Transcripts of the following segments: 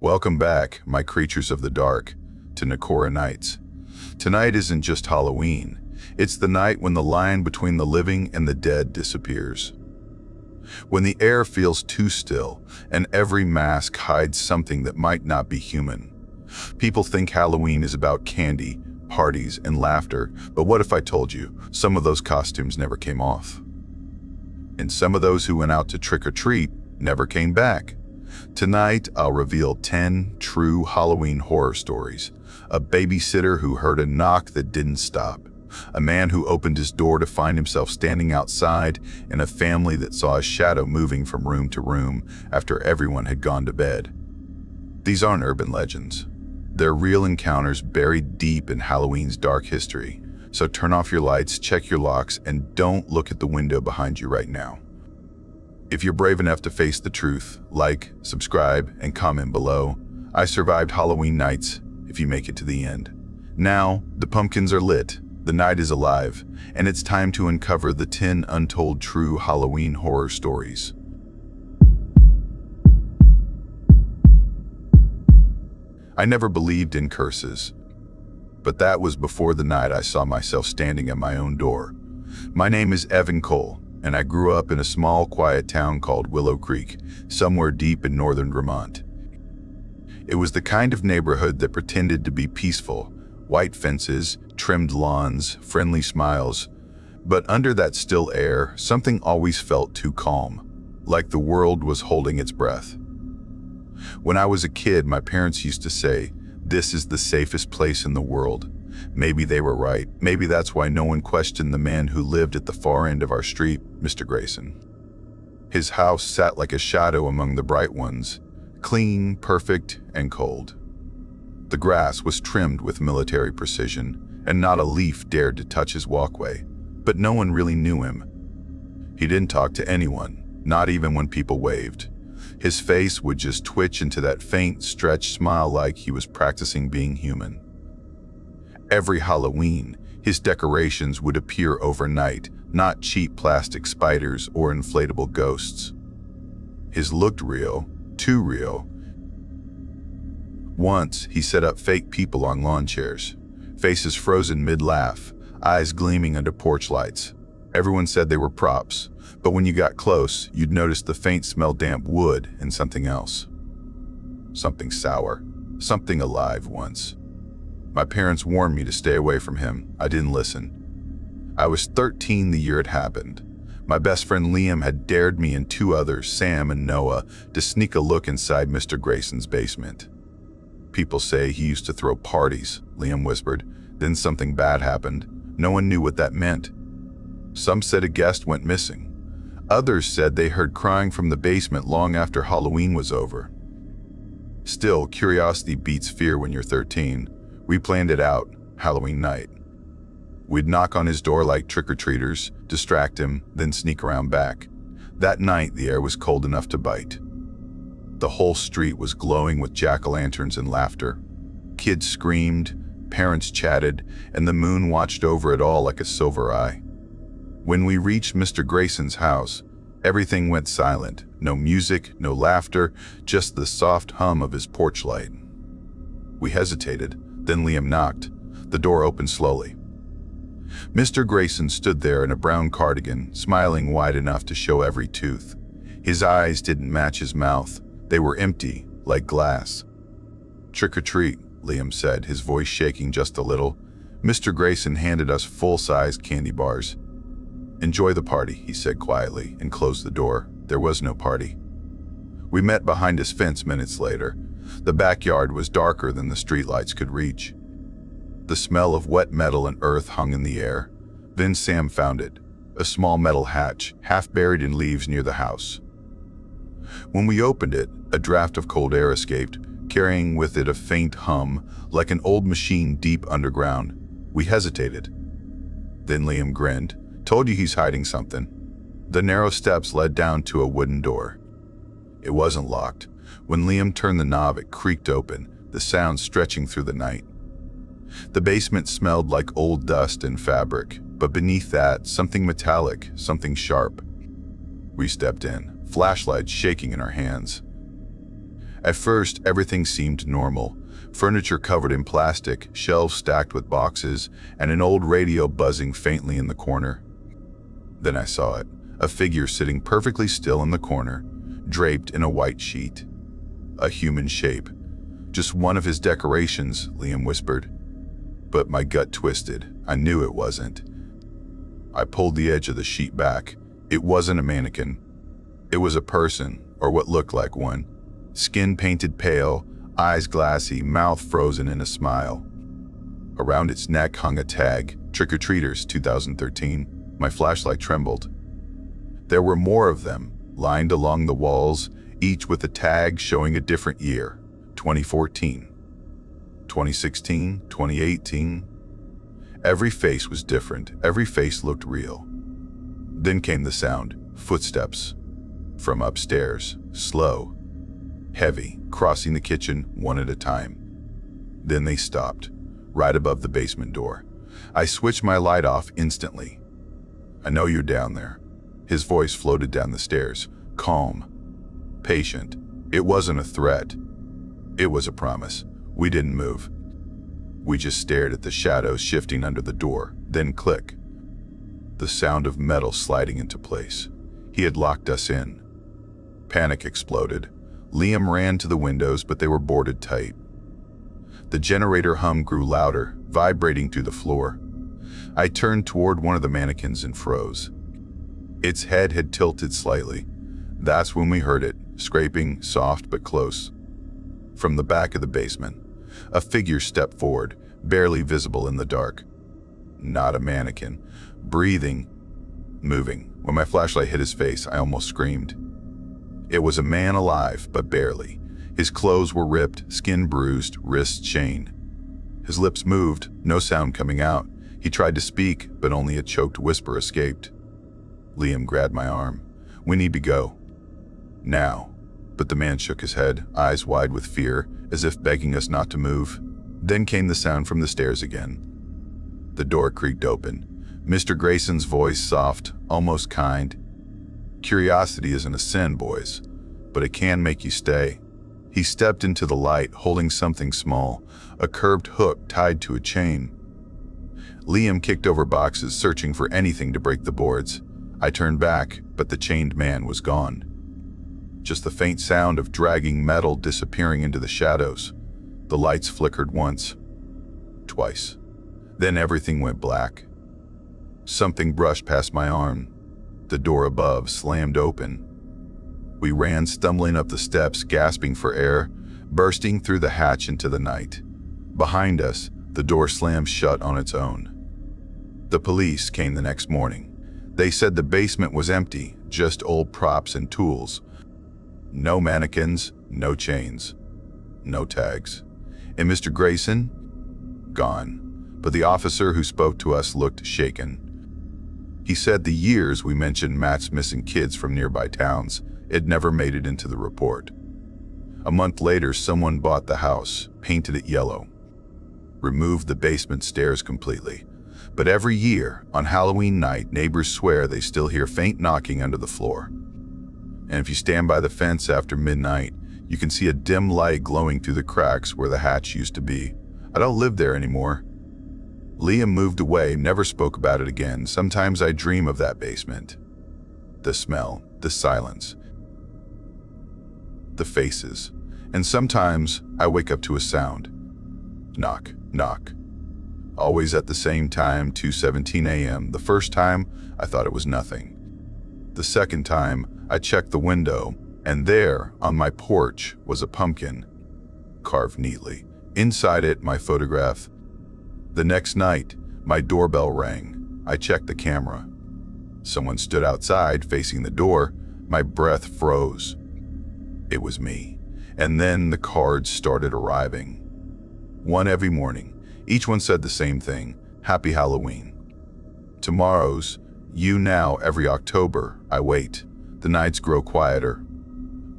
Welcome back, my creatures of the dark, to Nakora Nights. Tonight isn't just Halloween. It's the night when the line between the living and the dead disappears. When the air feels too still and every mask hides something that might not be human. People think Halloween is about candy, parties, and laughter, but what if I told you some of those costumes never came off? And some of those who went out to trick-or-treat never came back. Tonight, I'll reveal 10 true Halloween horror stories. A babysitter who heard a knock that didn't stop. A man who opened his door to find himself standing outside, and a family that saw a shadow moving from room to room after everyone had gone to bed. These aren't urban legends. They're real encounters buried deep in Halloween's dark history. So turn off your lights, check your locks, and don't look at the window behind you right now. If you're brave enough to face the truth, like, subscribe, and comment below. I survived Halloween nights, if you make it to the end. Now, the pumpkins are lit, the night is alive, and it's time to uncover the 10 untold true Halloween horror stories. I never believed in curses, but that was before the night I saw myself standing at my own door. My name is Evan Cole, and I grew up in a small, quiet town called Willow Creek, somewhere deep in northern Vermont. It was the kind of neighborhood that pretended to be peaceful, white fences, trimmed lawns, friendly smiles. But under that still air, something always felt too calm, like the world was holding its breath. When I was a kid, my parents used to say, "This is the safest place in the world." Maybe they were right. Maybe that's why no one questioned the man who lived at the far end of our street, Mr. Grayson. His house sat like a shadow among the bright ones, clean, perfect, and cold. The grass was trimmed with military precision, and not a leaf dared to touch his walkway. But no one really knew him. He didn't talk to anyone, not even when people waved. His face would just twitch into that faint, stretched smile like he was practicing being human. Every Halloween, his decorations would appear overnight, not cheap plastic spiders or inflatable ghosts. His looked real, too real. Once, he set up fake people on lawn chairs, faces frozen mid-laugh, eyes gleaming under porch lights. Everyone said they were props, but when you got close, you'd notice the faint smell of damp wood and something else. Something sour, something alive once. My parents warned me to stay away from him. I didn't listen. I was 13 the year it happened. My best friend Liam had dared me and 2 others, Sam and Noah, to sneak a look inside Mr. Grayson's basement. "People say he used to throw parties," Liam whispered. "Then something bad happened. No one knew what that meant. Some said a guest went missing. Others said they heard crying from the basement long after Halloween was over." Still, curiosity beats fear when you're 13. We planned it out, Halloween night. We'd knock on his door like trick-or-treaters, distract him, then sneak around back. That night, the air was cold enough to bite. The whole street was glowing with jack-o'-lanterns and laughter. Kids screamed, parents chatted, and the moon watched over it all like a silver eye. When we reached Mr. Grayson's house, everything went silent. No music, no laughter, just the soft hum of his porch light. We hesitated. Then Liam knocked. The door opened slowly. Mr. Grayson stood there in a brown cardigan, smiling wide enough to show every tooth. His eyes didn't match his mouth. They were empty, like glass. "Trick or treat," Liam said, his voice shaking just a little. Mr. Grayson handed us full-size candy bars. "Enjoy the party," he said quietly, and closed the door. There was no party. We met behind his fence minutes later. The backyard was darker than the streetlights could reach. The smell of wet metal and earth hung in the air. Then Sam found it, a small metal hatch, half buried in leaves near the house. When we opened it, a draft of cold air escaped, carrying with it a faint hum, like an old machine deep underground. We hesitated. Then Liam grinned. "Told you he's hiding something." The narrow steps led down to a wooden door. It wasn't locked. When Liam turned the knob, it creaked open, the sound stretching through the night. The basement smelled like old dust and fabric, but beneath that, something metallic, something sharp. We stepped in, flashlights shaking in our hands. At first, everything seemed normal. Furniture covered in plastic, shelves stacked with boxes, and an old radio buzzing faintly in the corner. Then I saw it, a figure sitting perfectly still in the corner, draped in a white sheet. A human shape. "Just one of his decorations," Liam whispered. But my gut twisted. I knew it wasn't. I pulled the edge of the sheet back. It wasn't a mannequin. It was a person, or what looked like one. Skin painted pale, eyes glassy, mouth frozen in a smile. Around its neck hung a tag, "Trick-or-Treaters 2013. My flashlight trembled. There were more of them, lined along the walls, each with a tag showing a different year. 2014, 2016, 2018. Every face was different. Every face looked real. Then came the sound, footsteps. From upstairs, slow, heavy, crossing the kitchen one at a time. Then they stopped, right above the basement door. I switched my light off instantly. "I know you're down there." His voice floated down the stairs, calm, patient. It wasn't a threat. It was a promise. We didn't move. We just stared at the shadows shifting under the door, then click. The sound of metal sliding into place. He had locked us in. Panic exploded. Liam ran to the windows, but they were boarded tight. The generator hum grew louder, vibrating through the floor. I turned toward one of the mannequins and froze. Its head had tilted slightly. That's when we heard it, scraping, soft but close. From the back of the basement, a figure stepped forward, barely visible in the dark. Not a mannequin. Breathing, moving. When my flashlight hit his face, I almost screamed. It was a man alive, but barely. His clothes were ripped, skin bruised, wrists chained. His lips moved, no sound coming out. He tried to speak, but only a choked whisper escaped. Liam grabbed my arm. "We need to go. Now." But the man shook his head, eyes wide with fear, as if begging us not to move. Then came the sound from the stairs again. The door creaked open. Mr. Grayson's voice soft, almost kind. "Curiosity isn't a sin, boys, but it can make you stay." He stepped into the light, holding something small, a curved hook tied to a chain. Liam kicked over boxes, searching for anything to break the boards. I turned back, but the chained man was gone. Just the faint sound of dragging metal disappearing into the shadows. The lights flickered once, twice. Then everything went black. Something brushed past my arm. The door above slammed open. We ran stumbling up the steps, gasping for air, bursting through the hatch into the night. Behind us, the door slammed shut on its own. The police came the next morning. They said the basement was empty, just old props and tools. No mannequins, no chains, no tags. And Mr. Grayson? Gone. But the officer who spoke to us looked shaken. He said the years we mentioned Matt's missing kids from nearby towns, it never made it into the report. A month later, someone bought the house, painted it yellow, removed the basement stairs completely. But every year, on Halloween night, neighbors swear they still hear faint knocking under the floor. And if you stand by the fence after midnight, you can see a dim light glowing through the cracks where the hatch used to be. I don't live there anymore. Liam moved away, never spoke about it again. Sometimes I dream of that basement. The smell, the silence, the faces. And sometimes I wake up to a sound. Knock, knock. Always at the same time, 2:17 a.m. The first time, I thought it was nothing. The second time, I checked the window, and there, on my porch, was a pumpkin, carved neatly. Inside it, my photograph. The next night, my doorbell rang. I checked the camera. Someone stood outside, facing the door. My breath froze. It was me. And then the cards started arriving. One every morning. Each one said the same thing: Happy Halloween. Tomorrow's, You Now every October. I wait. The nights grow quieter.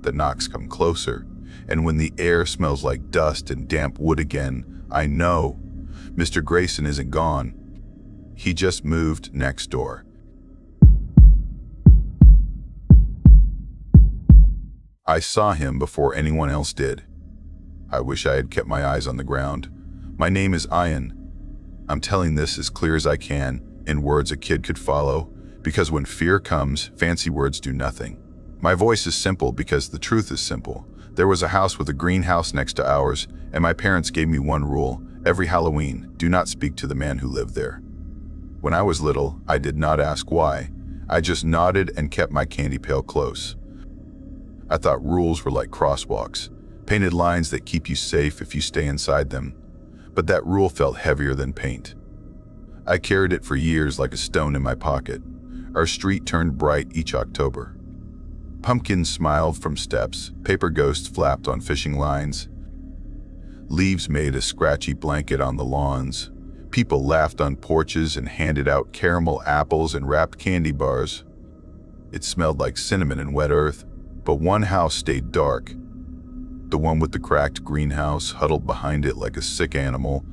The knocks come closer. And when the air smells like dust and damp wood again, I know Mr. Grayson isn't gone. He just moved next door. I saw him before anyone else did. I wish I had kept my eyes on the ground. My name is Ian. I'm telling this as clear as I can, in words a kid could follow, because when fear comes, fancy words do nothing. My voice is simple because the truth is simple. There was a house with a greenhouse next to ours, and my parents gave me one rule: every Halloween, do not speak to the man who lived there. When I was little, I did not ask why. I just nodded and kept my candy pail close. I thought rules were like crosswalks, painted lines that keep you safe if you stay inside them. But that rule felt heavier than paint. I carried it for years like a stone in my pocket. Our street turned bright each October. Pumpkins smiled from steps, paper ghosts flapped on fishing lines. Leaves made a scratchy blanket on the lawns. People laughed on porches and handed out caramel apples and wrapped candy bars. It smelled like cinnamon and wet earth, but one house stayed dark. The one with the cracked greenhouse huddled behind it like a sick animal.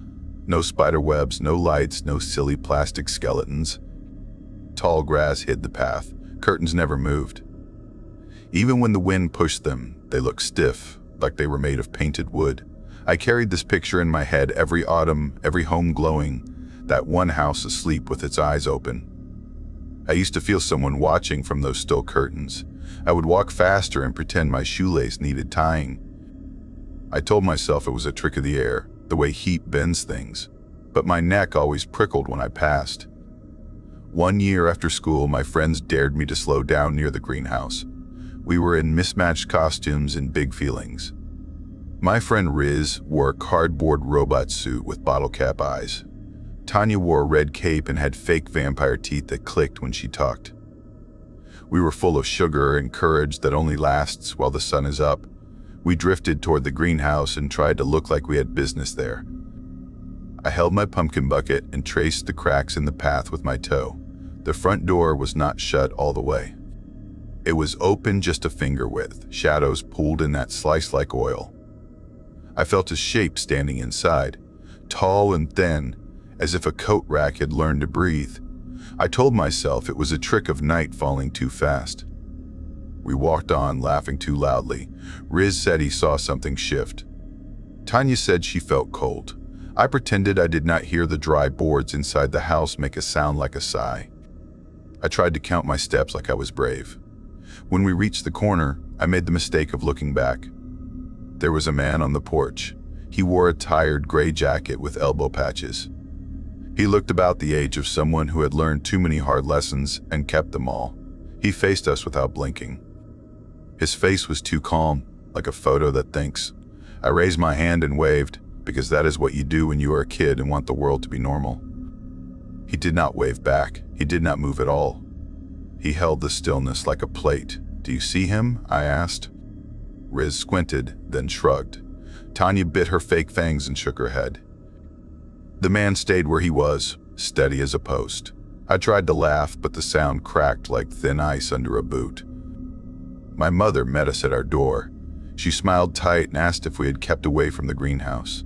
No spider webs, no lights, no silly plastic skeletons. Tall grass hid the path. Curtains never moved. Even when the wind pushed them, they looked stiff, like they were made of painted wood. I carried this picture in my head every autumn, every home glowing, that one house asleep with its eyes open. I used to feel someone watching from those still curtains. I would walk faster and pretend my shoelace needed tying. I told myself it was a trick of the air, the way heat bends things, but my neck always prickled when I passed. One year after school, my friends dared me to slow down near the greenhouse. We were in mismatched costumes and big feelings. My friend Riz wore a cardboard robot suit with bottle cap eyes. Tanya wore a red cape and had fake vampire teeth that clicked when she talked. We were full of sugar and courage that only lasts while the sun is up. We drifted toward the greenhouse and tried to look like we had business there. I held my pumpkin bucket and traced the cracks in the path with my toe. The front door was not shut all the way. It was open just a finger width, shadows pooled in that slice like oil. I felt a shape standing inside, tall and thin, as if a coat rack had learned to breathe. I told myself it was a trick of night falling too fast. We walked on, laughing too loudly. Riz said he saw something shift. Tanya said she felt cold. I pretended I did not hear the dry boards inside the house make a sound like a sigh. I tried to count my steps like I was brave. When we reached the corner, I made the mistake of looking back. There was a man on the porch. He wore a tired gray jacket with elbow patches. He looked about the age of someone who had learned too many hard lessons and kept them all. He faced us without blinking. His face was too calm, like a photo that thinks. I raised my hand and waved, because that is what you do when you are a kid and want the world to be normal. He did not wave back. He did not move at all. He held the stillness like a plate. "Do you see him?" I asked. Riz squinted, then shrugged. Tanya bit her fake fangs and shook her head. The man stayed where he was, steady as a post. I tried to laugh, but the sound cracked like thin ice under a boot. My mother met us at our door. She smiled tight and asked if we had kept away from the greenhouse.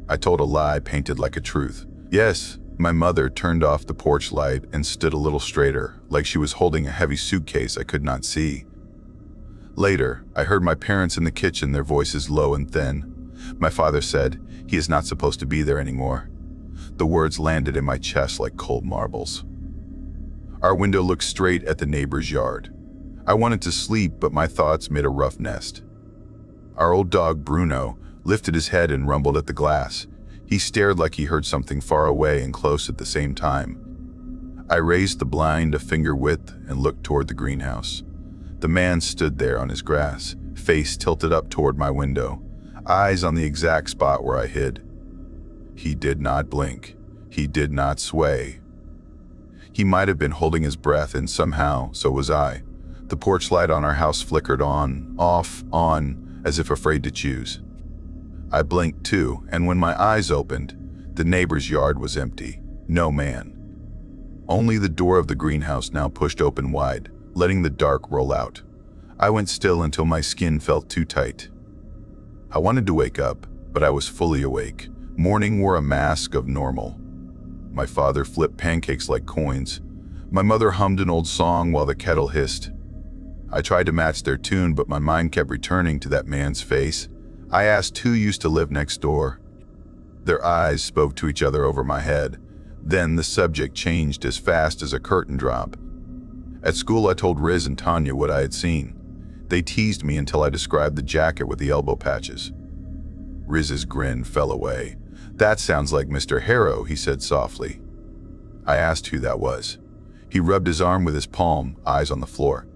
I told a lie painted like a truth. Yes, my mother turned off the porch light and stood a little straighter, like she was holding a heavy suitcase I could not see. Later, I heard my parents in the kitchen, their voices low and thin. My father said, "He is not supposed to be there anymore." The words landed in my chest like cold marbles. Our window looked straight at the neighbor's yard. I wanted to sleep, but my thoughts made a rough nest. Our old dog, Bruno, lifted his head and rumbled at the glass. He stared like he heard something far away and close at the same time. I raised the blind a finger width and looked toward the greenhouse. The man stood there on his grass, face tilted up toward my window, eyes on the exact spot where I hid. He did not blink. He did not sway. He might have been holding his breath, and somehow, so was I. The porch light on our house flickered on, off, on, as if afraid to choose. I blinked too, and when my eyes opened, the neighbor's yard was empty. No man. Only the door of the greenhouse now pushed open wide, letting the dark roll out. I went still until my skin felt too tight. I wanted to wake up, but I was fully awake. Morning wore a mask of normal. My father flipped pancakes like coins. My mother hummed an old song while the kettle hissed. I tried to match their tune, but my mind kept returning to that man's face. I asked who used to live next door. Their eyes spoke to each other over my head. Then the subject changed as fast as a curtain drop. At school, I told Riz and Tanya what I had seen. They teased me until I described the jacket with the elbow patches. Riz's grin fell away. "That sounds like Mr. Harrow," he said softly. I asked who that was. He rubbed his arm with his palm, eyes on the floor.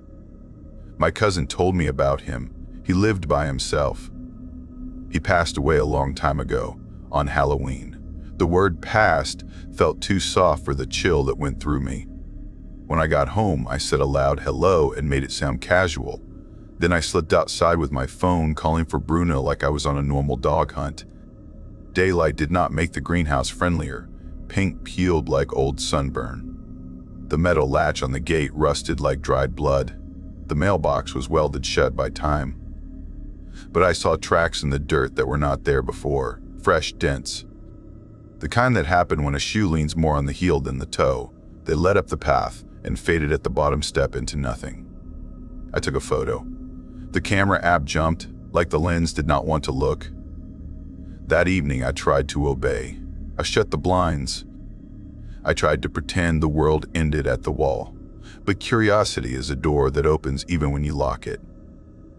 "My cousin told me about him. He lived by himself. He passed away a long time ago, on Halloween." The word "passed" felt too soft for the chill that went through me. When I got home, I said aloud hello and made it sound casual. Then I slipped outside with my phone, calling for Bruno like I was on a normal dog hunt. Daylight did not make the greenhouse friendlier. Paint peeled like old sunburn. The metal latch on the gate rusted like dried blood. The mailbox was welded shut by time. But I saw tracks in the dirt that were not there before, fresh dents. The kind that happen when a shoe leans more on the heel than the toe. They led up the path and faded at the bottom step into nothing. I took a photo. The camera app jumped, like the lens did not want to look. That evening I tried to obey. I shut the blinds. I tried to pretend the world ended at the wall. But curiosity is a door that opens even when you lock it.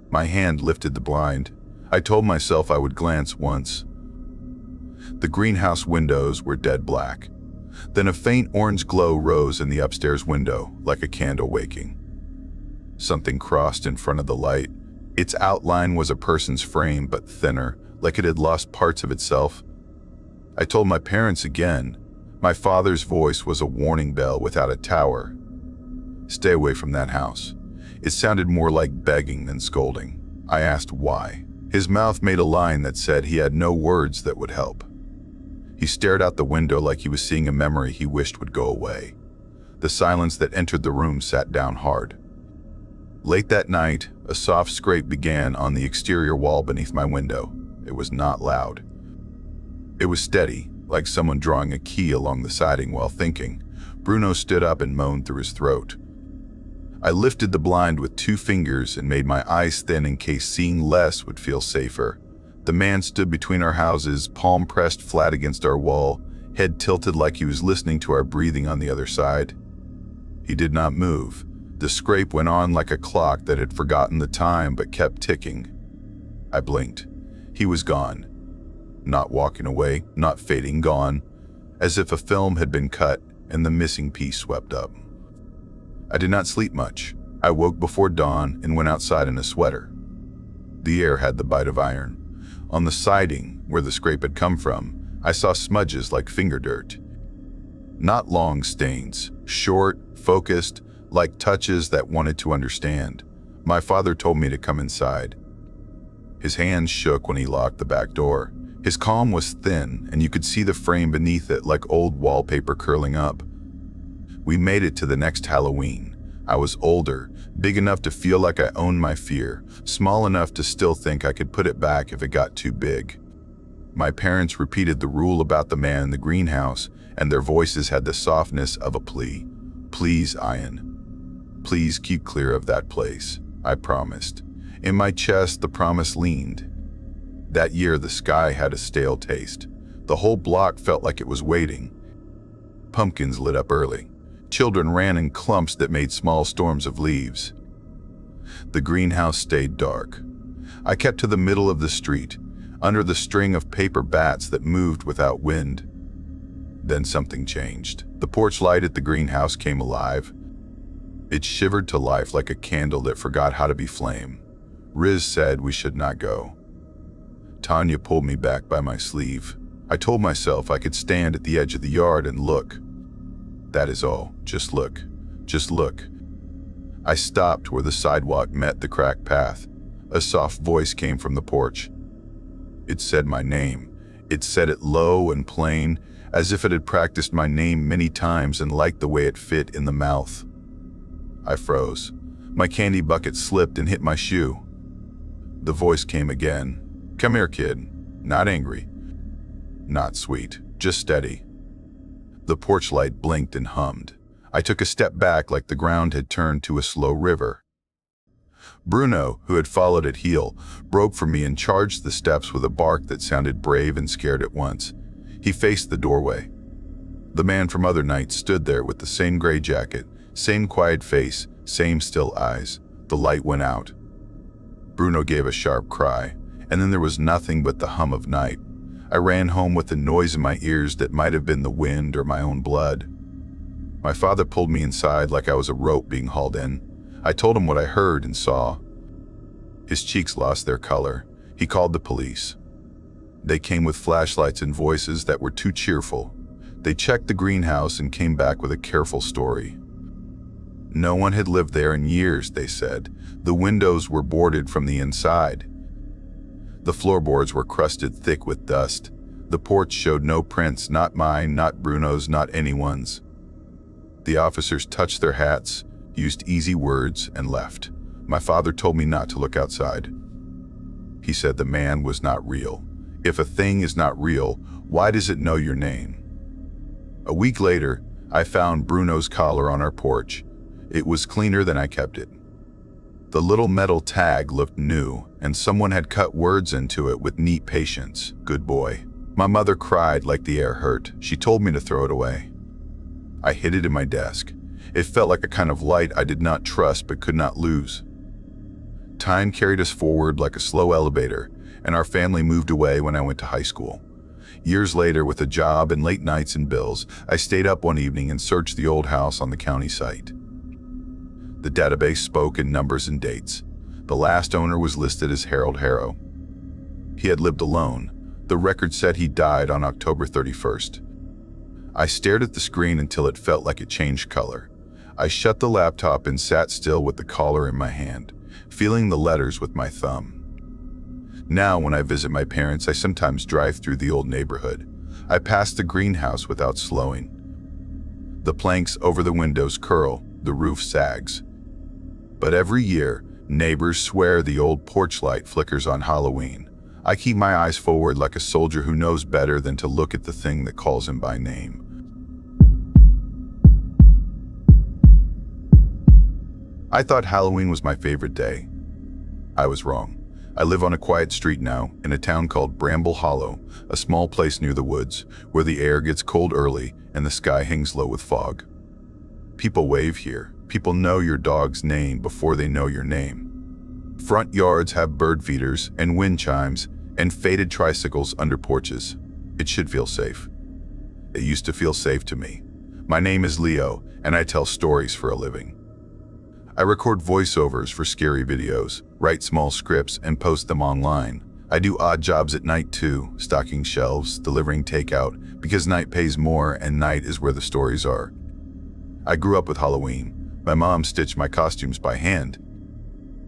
My hand lifted the blind. I told myself I would glance once. The greenhouse windows were dead black. Then a faint orange glow rose in the upstairs window, like a candle waking. Something crossed in front of the light. Its outline was a person's frame, but thinner, like it had lost parts of itself. I told my parents again. My father's voice was a warning bell without a tower. "Stay away from that house." It sounded more like begging than scolding. I asked why. His mouth made a line that said he had no words that would help. He stared out the window like he was seeing a memory he wished would go away. The silence that entered the room sat down hard. Late that night, a soft scrape began on the exterior wall beneath my window. It was not loud. It was steady, like someone drawing a key along the siding while thinking. Bruno stood up and moaned through his throat. I lifted the blind with 2 fingers and made my eyes thin in case seeing less would feel safer. The man stood between our houses, palm pressed flat against our wall, head tilted like he was listening to our breathing on the other side. He did not move. The scrape went on like a clock that had forgotten the time but kept ticking. I blinked. He was gone. Not walking away, not fading, gone, as if a film had been cut and the missing piece swept up. I did not sleep much. I woke before dawn and went outside in a sweater. The air had the bite of iron. On the siding, where the scrape had come from, I saw smudges like finger dirt. Not long stains, short, focused, like touches that wanted to understand. My father told me to come inside. His hands shook when he locked the back door. His calm was thin, and you could see the frame beneath it like old wallpaper curling up. We made it to the next Halloween. I was older, big enough to feel like I owned my fear, small enough to still think I could put it back if it got too big. My parents repeated the rule about the man in the greenhouse, and their voices had the softness of a plea. "Please, Ian. Please keep clear of that place," I promised. In my chest, the promise leaned. That year, the sky had a stale taste. The whole block felt like it was waiting. Pumpkins lit up early. Children ran in clumps that made small storms of leaves. The greenhouse stayed dark. I kept to the middle of the street, under the string of paper bats that moved without wind. Then something changed. The porch light at the greenhouse came alive. It shivered to life like a candle that forgot how to be flame. Riz said we should not go. Tanya pulled me back by my sleeve. I told myself I could stand at the edge of the yard and look. That is all. Just look. Just look. I stopped where the sidewalk met the cracked path. A soft voice came from the porch. It said my name. It said it low and plain, as if it had practiced my name many times and liked the way it fit in the mouth. I froze. My candy bucket slipped and hit my shoe. The voice came again. "Come here, kid." Not angry. Not sweet. Just steady. The porch light blinked and hummed. I took a step back like the ground had turned to a slow river. Bruno, who had followed at heel, broke from me and charged the steps with a bark that sounded brave and scared at once. He faced the doorway. The man from other nights stood there with the same gray jacket, same quiet face, same still eyes. The light went out. Bruno gave a sharp cry, and then there was nothing but the hum of night. I ran home with the noise in my ears that might have been the wind or my own blood. My father pulled me inside like I was a rope being hauled in. I told him what I heard and saw. His cheeks lost their color. He called the police. They came with flashlights and voices that were too cheerful. They checked the greenhouse and came back with a careful story. No one had lived there in years, they said. The windows were boarded from the inside. The floorboards were crusted thick with dust. The porch showed no prints, not mine, not Bruno's, not anyone's. The officers touched their hats, used easy words, and left. My father told me not to look outside. He said the man was not real. If a thing is not real, why does it know your name? A week later, I found Bruno's collar on our porch. It was cleaner than I kept it. The little metal tag looked new, and someone had cut words into it with neat patience. Good boy. My mother cried like the air hurt. She told me to throw it away. I hid it in my desk. It felt like a kind of light I did not trust but could not lose. Time carried us forward like a slow elevator, and our family moved away when I went to high school. Years later, with a job and late nights and bills, I stayed up one evening and searched the old house on the county site. The database spoke in numbers and dates. The last owner was listed as Harold Harrow. He had lived alone. The record said he died on October 31st. I stared at the screen until it felt like it changed color. I shut the laptop and sat still with the collar in my hand, feeling the letters with my thumb. Now, when I visit my parents, I sometimes drive through the old neighborhood. I pass the greenhouse without slowing. The planks over the windows curl, the roof sags. But every year, neighbors swear the old porch light flickers on Halloween. I keep my eyes forward like a soldier who knows better than to look at the thing that calls him by name. I thought Halloween was my favorite day. I was wrong. I live on a quiet street now, in a town called Bramble Hollow, a small place near the woods, where the air gets cold early and the sky hangs low with fog. People wave here. People know your dog's name before they know your name. Front yards have bird feeders and wind chimes and faded tricycles under porches. It should feel safe. It used to feel safe to me. My name is Leo, and I tell stories for a living. I record voiceovers for scary videos, write small scripts, and post them online. I do odd jobs at night too, stocking shelves, delivering takeout, because night pays more and night is where the stories are. I grew up with Halloween. My mom stitched my costumes by hand.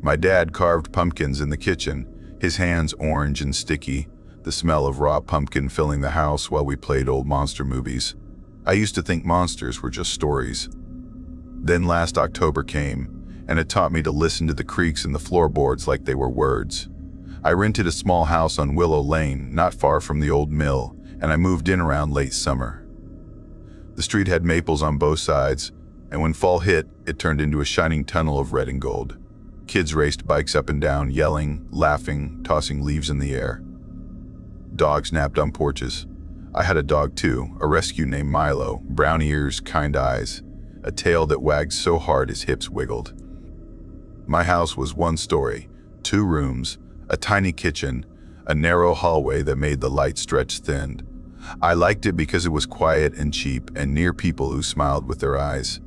My dad carved pumpkins in the kitchen, his hands orange and sticky, the smell of raw pumpkin filling the house while we played old monster movies. I used to think monsters were just stories. Then last October came, and it taught me to listen to the creaks in the floorboards like they were words. I rented a small house on Willow Lane, not far from the old mill, and I moved in around late summer. The street had maples on both sides, and when fall hit, it turned into a shining tunnel of red and gold. Kids raced bikes up and down, yelling, laughing, tossing leaves in the air. Dogs napped on porches. I had a dog too, a rescue named Milo, brown ears, kind eyes, a tail that wagged so hard his hips wiggled. My house was one story, 2 rooms, a tiny kitchen, a narrow hallway that made the light stretch thin. I liked it because it was quiet and cheap and near people who smiled with their eyes.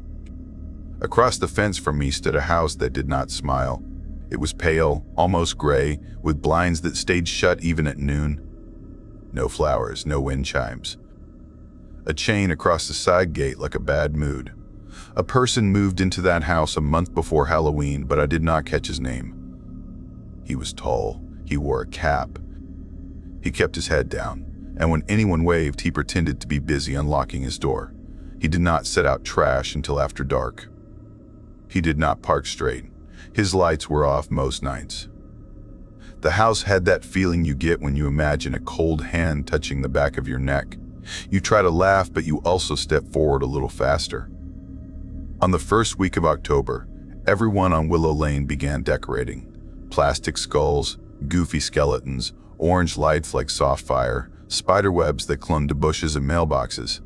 Across the fence from me stood a house that did not smile. It was pale, almost gray, with blinds that stayed shut even at noon. No flowers, no wind chimes. A chain across the side gate like a bad mood. A person moved into that house a month before Halloween, but I did not catch his name. He was tall. He wore a cap. He kept his head down, and when anyone waved, he pretended to be busy unlocking his door. He did not set out trash until after dark. He did not park straight. His lights were off most nights. The house had that feeling you get when you imagine a cold hand touching the back of your neck. You try to laugh, but you also step forward a little faster. On the first week of October, Everyone on Willow Lane began decorating. Plastic skulls, goofy skeletons, orange lights like soft fire, spider webs that clung to bushes and mailboxes.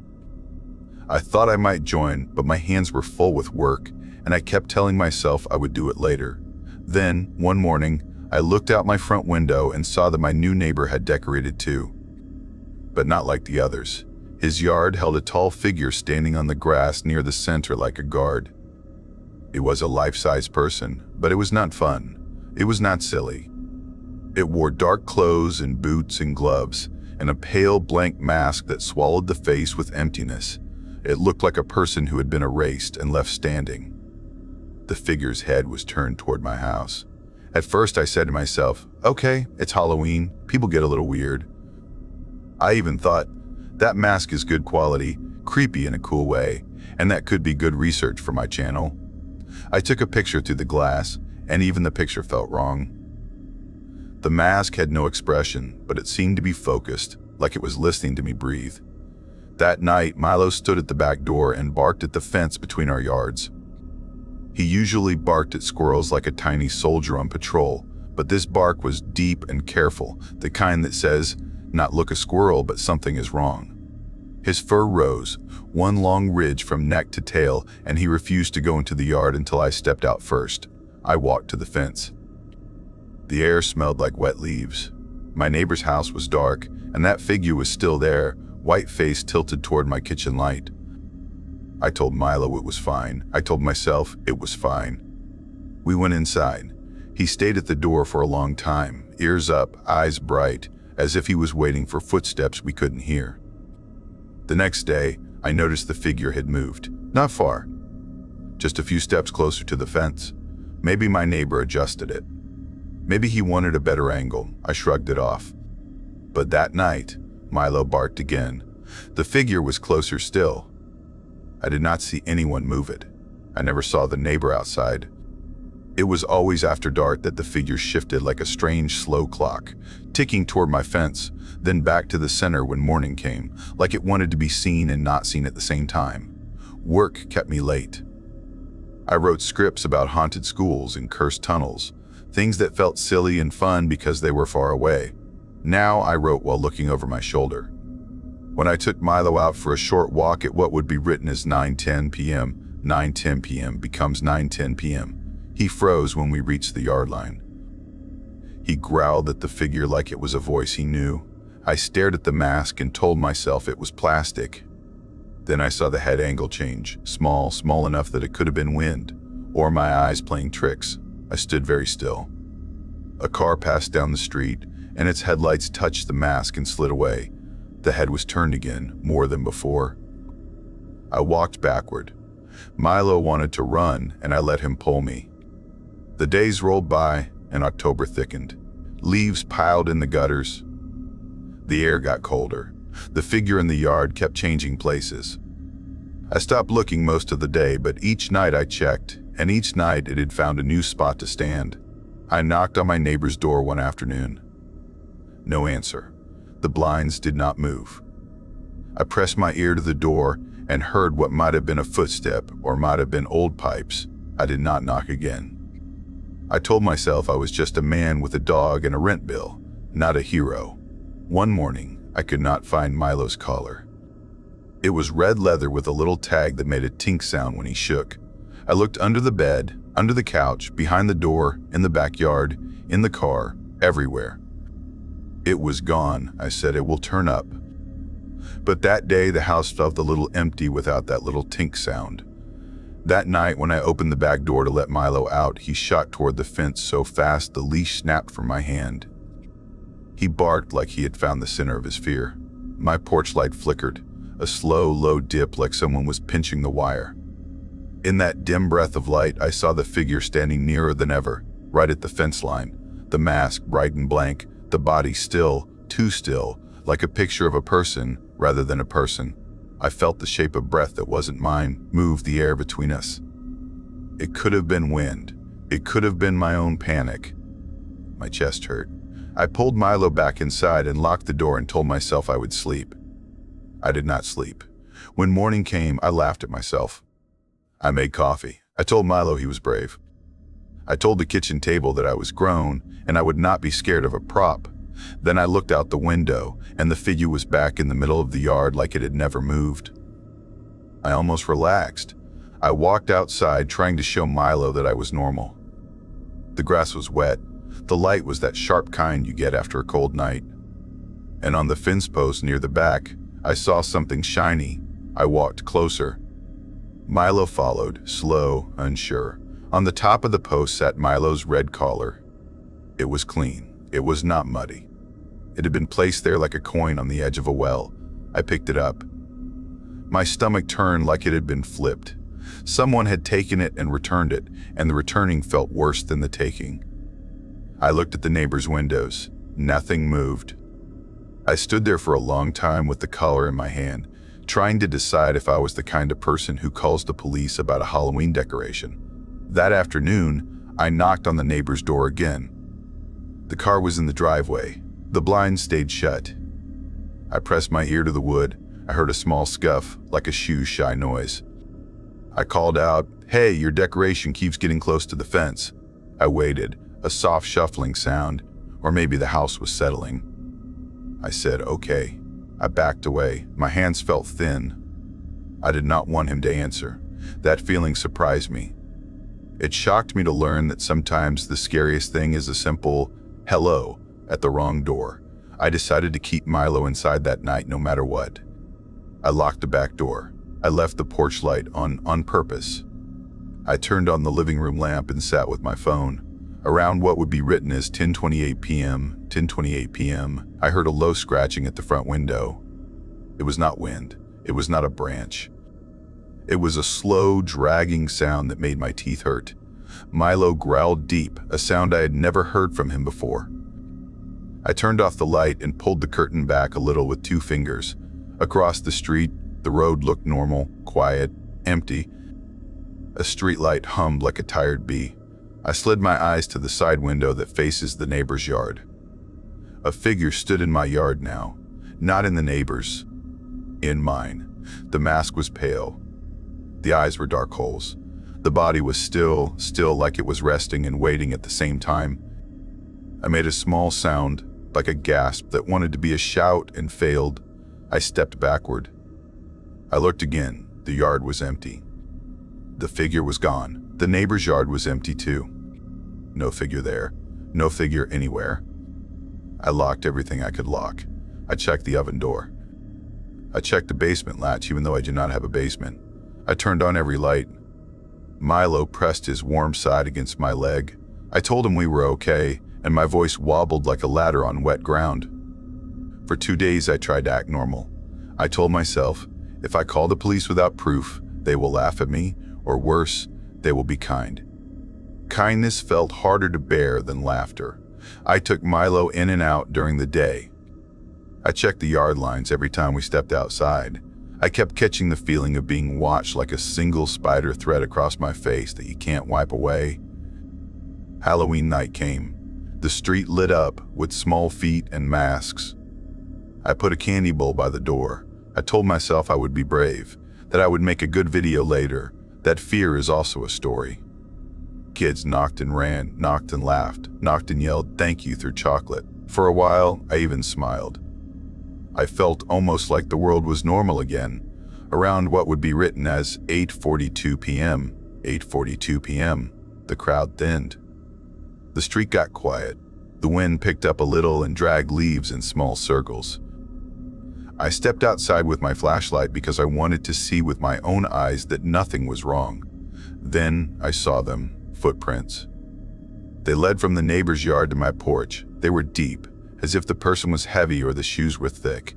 I thought I might join, but my hands were full with work, and I kept telling myself I would do it later. Then, one morning, I looked out my front window and saw that my new neighbor had decorated too. But not like the others. His yard held a tall figure standing on the grass near the center like a guard. It was a life-size person, but it was not fun. It was not silly. It wore dark clothes and boots and gloves, and a pale blank mask that swallowed the face with emptiness. It looked like a person who had been erased and left standing. The figure's head was turned toward my house. At first I said to myself, okay, it's Halloween, people get a little weird. I even thought, that mask is good quality, creepy in a cool way, and that could be good research for my channel. I took a picture through the glass, and even the picture felt wrong. The mask had no expression, but it seemed to be focused, like it was listening to me breathe. That night, Milo stood at the back door and barked at the fence between our yards. He usually barked at squirrels like a tiny soldier on patrol, but this bark was deep and careful, the kind that says, not look a squirrel, but something is wrong. His fur rose, one long ridge from neck to tail, and he refused to go into the yard until I stepped out first. I walked to the fence. The air smelled like wet leaves. My neighbor's house was dark, and that figure was still there, white face tilted toward my kitchen light. I told Milo it was fine. I told myself it was fine. We went inside. He stayed at the door for a long time, ears up, eyes bright, as if he was waiting for footsteps we couldn't hear. The next day, I noticed the figure had moved. Not far. Just a few steps closer to the fence. Maybe my neighbor adjusted it. Maybe he wanted a better angle. I shrugged it off. But that night, Milo barked again. The figure was closer still. I did not see anyone move it. I never saw the neighbor outside. It was always after dark that the figure shifted like a strange slow clock, ticking toward my fence, then back to the center when morning came, like it wanted to be seen and not seen at the same time. Work kept me late. I wrote scripts about haunted schools and cursed tunnels, things that felt silly and fun because they were far away. Now I wrote while looking over my shoulder. When I took Milo out for a short walk at what would be written as 9:10 p.m., 9:10 p.m. becomes 9:10 p.m. He froze when we reached the yard line. He growled at the figure like it was a voice he knew. I stared at the mask and told myself it was plastic. Then I saw the head angle change, small enough that it could have been wind, or my eyes playing tricks. I stood very still. A car passed down the street, and its headlights touched the mask and slid away. The head was turned again, more than before. I walked backward. Milo wanted to run, and I let him pull me. The days rolled by, and October thickened. Leaves piled in the gutters. The air got colder. The figure in the yard kept changing places. I stopped looking most of the day, but each night I checked, and each night it had found a new spot to stand. I knocked on my neighbor's door one afternoon. No answer. The blinds did not move. I pressed my ear to the door and heard what might have been a footstep or might have been old pipes. I did not knock again. I told myself I was just a man with a dog and a rent bill, not a hero. One morning, I could not find Milo's collar. It was red leather with a little tag that made a tink sound when he shook. I looked under the bed, under the couch, behind the door, in the backyard, in the car, everywhere. It was gone. I said, it will turn up. But that day, the house felt a little empty without that little tink sound. That night, when I opened the back door to let Milo out, he shot toward the fence so fast the leash snapped from my hand. He barked like he had found the center of his fear. My porch light flickered, a slow, low dip like someone was pinching the wire. In that dim breath of light, I saw the figure standing nearer than ever, right at the fence line, the mask bright and blank, the body still, too still, like a picture of a person rather than a person. I felt the shape of breath that wasn't mine move the air between us. It could have been wind. It could have been my own panic. My chest hurt. I pulled Milo back inside and locked the door and told myself I would sleep. I did not sleep. When morning came, I laughed at myself. I made coffee. I told Milo he was brave. I told the kitchen table that I was grown and I would not be scared of a prop. Then I looked out the window and the figure was back in the middle of the yard like it had never moved. I almost relaxed. I walked outside trying to show Milo that I was normal. The grass was wet. The light was that sharp kind you get after a cold night. And on the fence post near the back, I saw something shiny. I walked closer. Milo followed, slow, unsure. On the top of the post sat Milo's red collar. It was clean. It was not muddy. It had been placed there like a coin on the edge of a well. I picked it up. My stomach turned like it had been flipped. Someone had taken it and returned it, and the returning felt worse than the taking. I looked at the neighbors' windows. Nothing moved. I stood there for a long time with the collar in my hand, trying to decide if I was the kind of person who calls the police about a Halloween decoration. That afternoon, I knocked on the neighbor's door again. The car was in the driveway. The blinds stayed shut. I pressed my ear to the wood. I heard a small scuff, like a shoe-shy noise. I called out, "Hey, your decoration keeps getting close to the fence." I waited, a soft shuffling sound, or maybe the house was settling. I said, "Okay." I backed away. My hands felt thin. I did not want him to answer. That feeling surprised me. It shocked me to learn that sometimes the scariest thing is a simple hello at the wrong door. I decided to keep Milo inside that night no matter what. I locked the back door. I left the porch light on purpose. I turned on the living room lamp and sat with my phone. Around what would be written as 10:28 p.m., 10:28 p.m., I heard a low scratching at the front window. It was not wind. It was not a branch. It was a slow, dragging sound that made my teeth hurt. Milo growled deep, a sound I had never heard from him before. I turned off the light and pulled the curtain back a little with 2 fingers. Across the street, the road looked normal, quiet, empty. A street light hummed like a tired bee. I slid my eyes to the side window that faces the neighbor's yard. A figure stood in my yard now, not in the neighbor's, in mine. The mask was pale. The eyes were dark holes. The body was still like it was resting and waiting at the same time. I made a small sound, like a gasp that wanted to be a shout and failed. I stepped backward. I looked again. The yard was empty. The figure was gone. The neighbor's yard was empty too. No figure there. No figure anywhere. I locked everything I could lock. I checked the oven door. I checked the basement latch even though I do not have a basement. I turned on every light. Milo pressed his warm side against my leg. I told him we were okay, and my voice wobbled like a ladder on wet ground. For 2 days I tried to act normal. I told myself, if I call the police without proof, they will laugh at me, or worse, they will be kind. Kindness felt harder to bear than laughter. I took Milo in and out during the day. I checked the yard lines every time we stepped outside. I kept catching the feeling of being watched like a single spider thread across my face that you can't wipe away. Halloween night came. The street lit up with small feet and masks. I put a candy bowl by the door. I told myself I would be brave, that I would make a good video later, that fear is also a story. Kids knocked and ran, knocked and laughed, knocked and yelled thank you through chocolate. For a while, I even smiled. I felt almost like the world was normal again, around what would be written as 8:42 p.m., 8:42 p.m. The crowd thinned. The street got quiet. The wind picked up a little and dragged leaves in small circles. I stepped outside with my flashlight because I wanted to see with my own eyes that nothing was wrong. Then I saw them, footprints. They led from the neighbor's yard to my porch. They were deep, as if the person was heavy or the shoes were thick.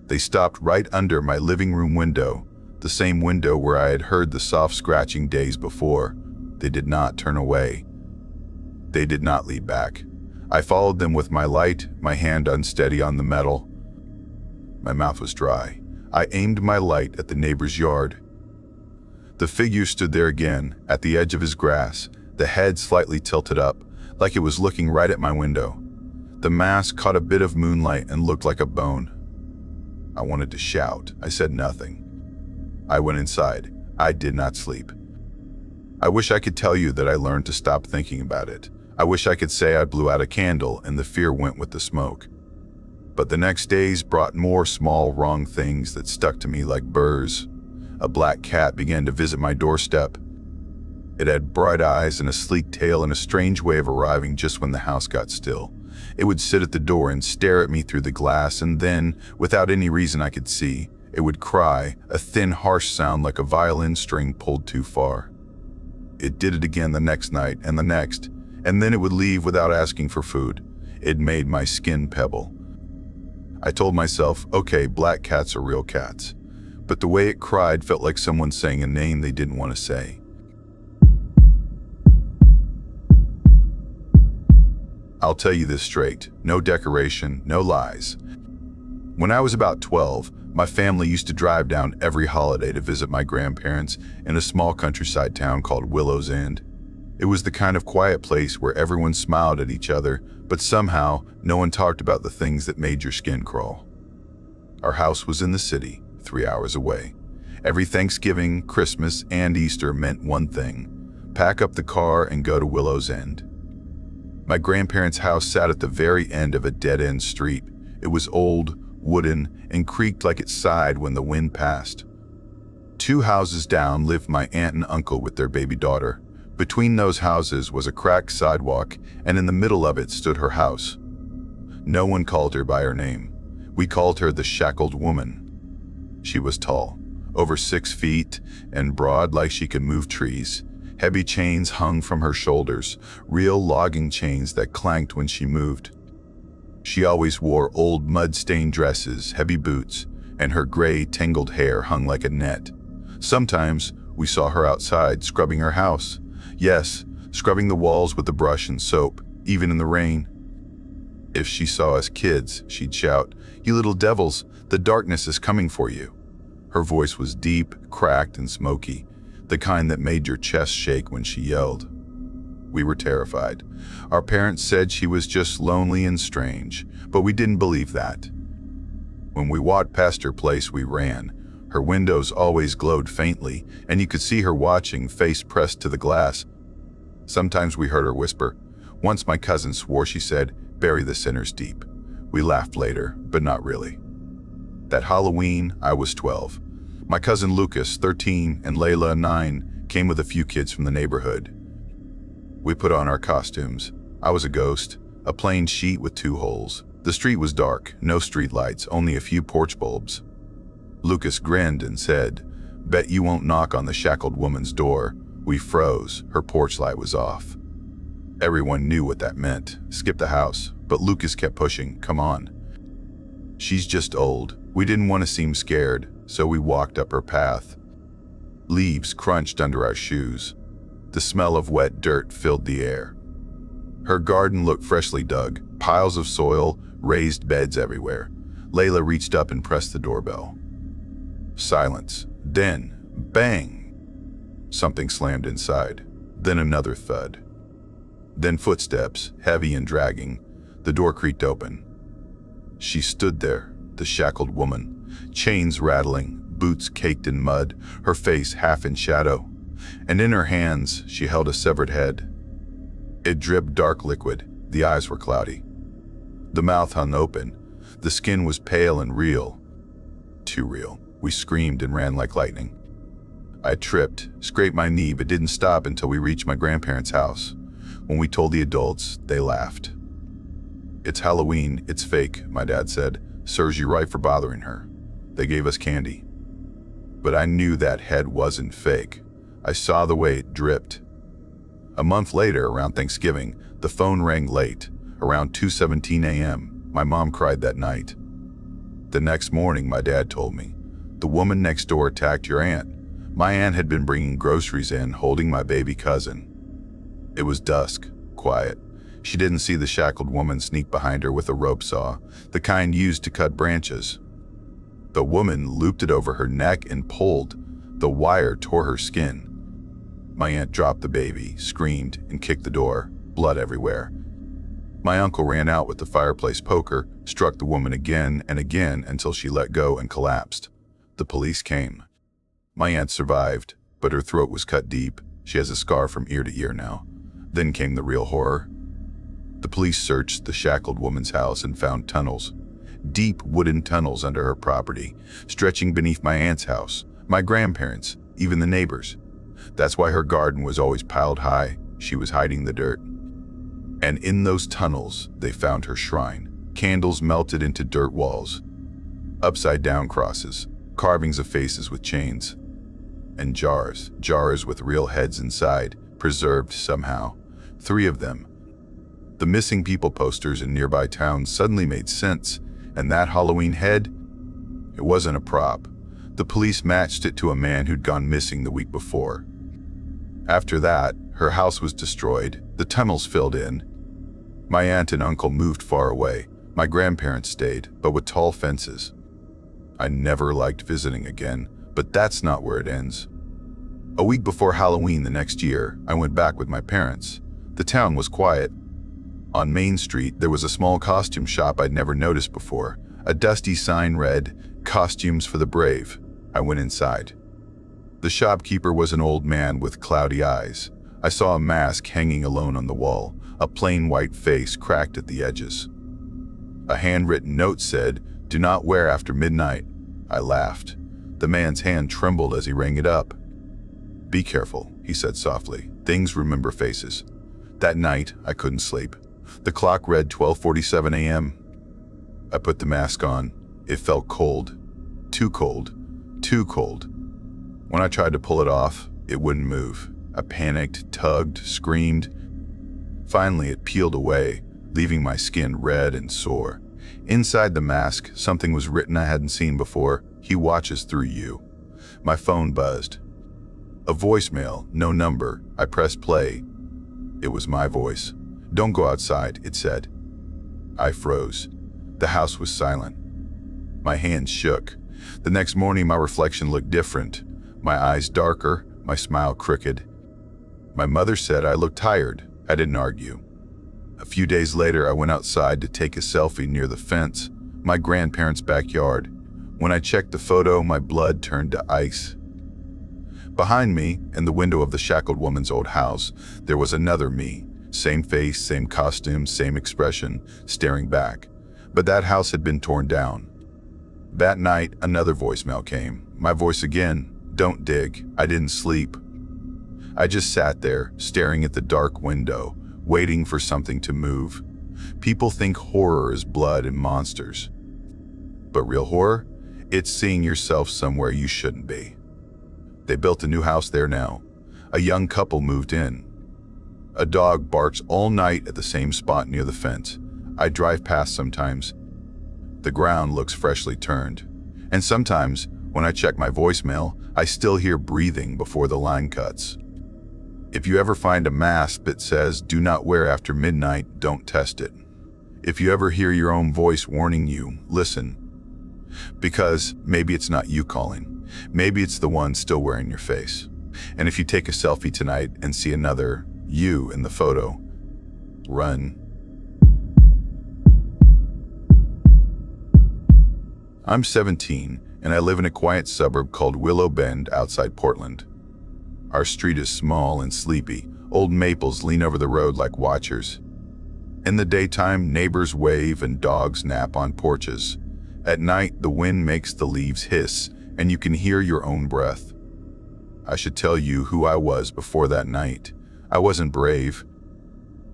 They stopped right under my living room window, the same window where I had heard the soft scratching days before. They did not turn away. They did not lead back. I followed them with my light, my hand unsteady on the metal. My mouth was dry. I aimed my light at the neighbor's yard. The figure stood there again, at the edge of his grass, the head slightly tilted up, like it was looking right at my window. The mask caught a bit of moonlight and looked like a bone. I wanted to shout. I said nothing. I went inside. I did not sleep. I wish I could tell you that I learned to stop thinking about it. I wish I could say I blew out a candle and the fear went with the smoke. But the next days brought more small wrong things that stuck to me like burrs. A black cat began to visit my doorstep. It had bright eyes and a sleek tail and a strange way of arriving just when the house got still. It would sit at the door and stare at me through the glass, and then, without any reason I could see, it would cry, a thin, harsh sound like a violin string pulled too far. It did it again the next night and the next, and then it would leave without asking for food. It made my skin pebble. I told myself, okay, black cats are real cats. But the way it cried felt like someone saying a name they didn't want to say. I'll tell you this straight, no decoration, no lies. When I was about 12, my family used to drive down every holiday to visit my grandparents in a small countryside town called Willow's End. It was the kind of quiet place where everyone smiled at each other, but somehow no one talked about the things that made your skin crawl. Our house was in the city, 3 hours away. Every Thanksgiving, Christmas, and Easter meant one thing: pack up the car and go to Willow's End. My grandparents' house sat at the very end of a dead-end street. It was old, wooden, and creaked like it sighed when the wind passed. 2 houses down lived my aunt and uncle with their baby daughter. Between those houses was a cracked sidewalk, and in the middle of it stood her house. No one called her by her name. We called her the Shackled Woman. She was tall, over 6 feet, and broad like she could move trees. Heavy chains hung from her shoulders, real logging chains that clanked when she moved. She always wore old mud-stained dresses, heavy boots, and her gray, tangled hair hung like a net. Sometimes we saw her outside scrubbing her house. Yes, scrubbing the walls with a brush and soap, even in the rain. If she saw us kids, she'd shout, "You little devils, the darkness is coming for you." Her voice was deep, cracked, and smoky, the kind that made your chest shake when she yelled. We were terrified. Our parents said she was just lonely and strange, but we didn't believe that. When we walked past her place, we ran. Her windows always glowed faintly, and you could see her watching, face pressed to the glass. Sometimes we heard her whisper. Once my cousin swore she said, "Bury the sinners deep." We laughed later, but not really. That Halloween, I was 12. My cousin Lucas, 13, and Layla, 9, came with a few kids from the neighborhood. We put on our costumes. I was a ghost, a plain sheet with 2 holes. The street was dark, no street lights, only a few porch bulbs. Lucas grinned and said, "Bet you won't knock on the Shackled Woman's door." We froze. Her porch light was off. Everyone knew what that meant. Skip the house. But Lucas kept pushing. "Come on." She's just old. We didn't want to seem scared, so we walked up her path. Leaves crunched under our shoes. The smell of wet dirt filled the air. Her garden looked freshly dug, piles of soil, raised beds everywhere. Layla reached up and pressed the doorbell. Silence. Then, bang! Something slammed inside. Then another thud. Then footsteps, heavy and dragging. The door creaked open. She stood there, the Shackled Woman, chains rattling, boots caked in mud, her face half in shadow. And in her hands, she held a severed head. It dripped dark liquid. The eyes were cloudy. The mouth hung open. The skin was pale and real. Too real. We screamed and ran like lightning. I tripped, scraped my knee, but didn't stop until we reached my grandparents' house. When we told the adults, they laughed. "It's Halloween, it's fake," my dad said. "Serves you right for bothering her." They gave us candy. But I knew that head wasn't fake. I saw the way it dripped. A month later, around Thanksgiving, the phone rang late. Around 2:17 a.m., my mom cried that night. The next morning, my dad told me, "The woman next door attacked your aunt." My aunt had been bringing groceries in, holding my baby cousin. It was dusk, quiet. She didn't see the Shackled Woman sneak behind her with a rope saw, the kind used to cut branches. The woman looped it over her neck and pulled. The wire tore her skin. My aunt dropped the baby, screamed, and kicked the door, blood everywhere. My uncle ran out with the fireplace poker, struck the woman again and again until she let go and collapsed. The police came. My aunt survived, but her throat was cut deep. She has a scar from ear to ear now. Then came the real horror. The police searched the shackled woman's house and found tunnels. Deep wooden tunnels under her property, stretching beneath my aunt's house, my grandparents', even the neighbors. That's why her garden was always piled high. She was hiding the dirt. And in those tunnels, they found her shrine. Candles melted into dirt walls. Upside-down crosses, carvings of faces with chains. And jars with real heads inside, preserved somehow. 3 of them. The missing people posters in nearby towns suddenly made sense, and that Halloween head, it wasn't a prop. The police matched it to a man who'd gone missing the week before. After that, her house was destroyed, the tunnels filled in. My aunt and uncle moved far away. My grandparents stayed, but with tall fences. I never liked visiting again, but that's not where it ends. A week before Halloween the next year, I went back with my parents. The town was quiet. On Main Street, there was a small costume shop I'd never noticed before. A dusty sign read, "Costumes for the Brave." I went inside. The shopkeeper was an old man with cloudy eyes. I saw a mask hanging alone on the wall, a plain white face cracked at the edges. A handwritten note said, "Do not wear after midnight." I laughed. The man's hand trembled as he rang it up. "Be careful," he said softly. "Things remember faces." That night, I couldn't sleep. The clock read 12:47 a.m. I put the mask on. It felt cold. Too cold. Too cold. When I tried to pull it off, it wouldn't move. I panicked, tugged, screamed. Finally, it peeled away, leaving my skin red and sore. Inside the mask, something was written I hadn't seen before. "He watches through you." My phone buzzed. A voicemail, no number. I pressed play. It was my voice. "Don't go outside," it said. I froze. The house was silent. My hands shook. The next morning, my reflection looked different. My eyes darker, my smile crooked. My mother said I looked tired. I didn't argue. A few days later, I went outside to take a selfie near the fence, my grandparents' backyard. When I checked the photo, my blood turned to ice. Behind me, in the window of the shackled woman's old house, there was another me. Same face, same costume, same expression, staring back. But that house had been torn down. That night, another voicemail came. My voice again. "Don't dig. I didn't sleep." I just sat there, staring at the dark window, waiting for something to move. People think horror is blood and monsters. But real horror? It's seeing yourself somewhere you shouldn't be. They built a new house there now. A young couple moved in. A dog barks all night at the same spot near the fence. I drive past sometimes. The ground looks freshly turned. And sometimes, when I check my voicemail, I still hear breathing before the line cuts. If you ever find a mask that says, "Do not wear after midnight," don't test it. If you ever hear your own voice warning you, listen. Because maybe it's not you calling. Maybe it's the one still wearing your face. And if you take a selfie tonight and see another you in the photo, run. I'm 17, and I live in a quiet suburb called Willow Bend outside Portland. Our street is small and sleepy. Old maples lean over the road like watchers. In the daytime, neighbors wave and dogs nap on porches. At night, the wind makes the leaves hiss, and you can hear your own breath. I should tell you who I was before that night. I wasn't brave.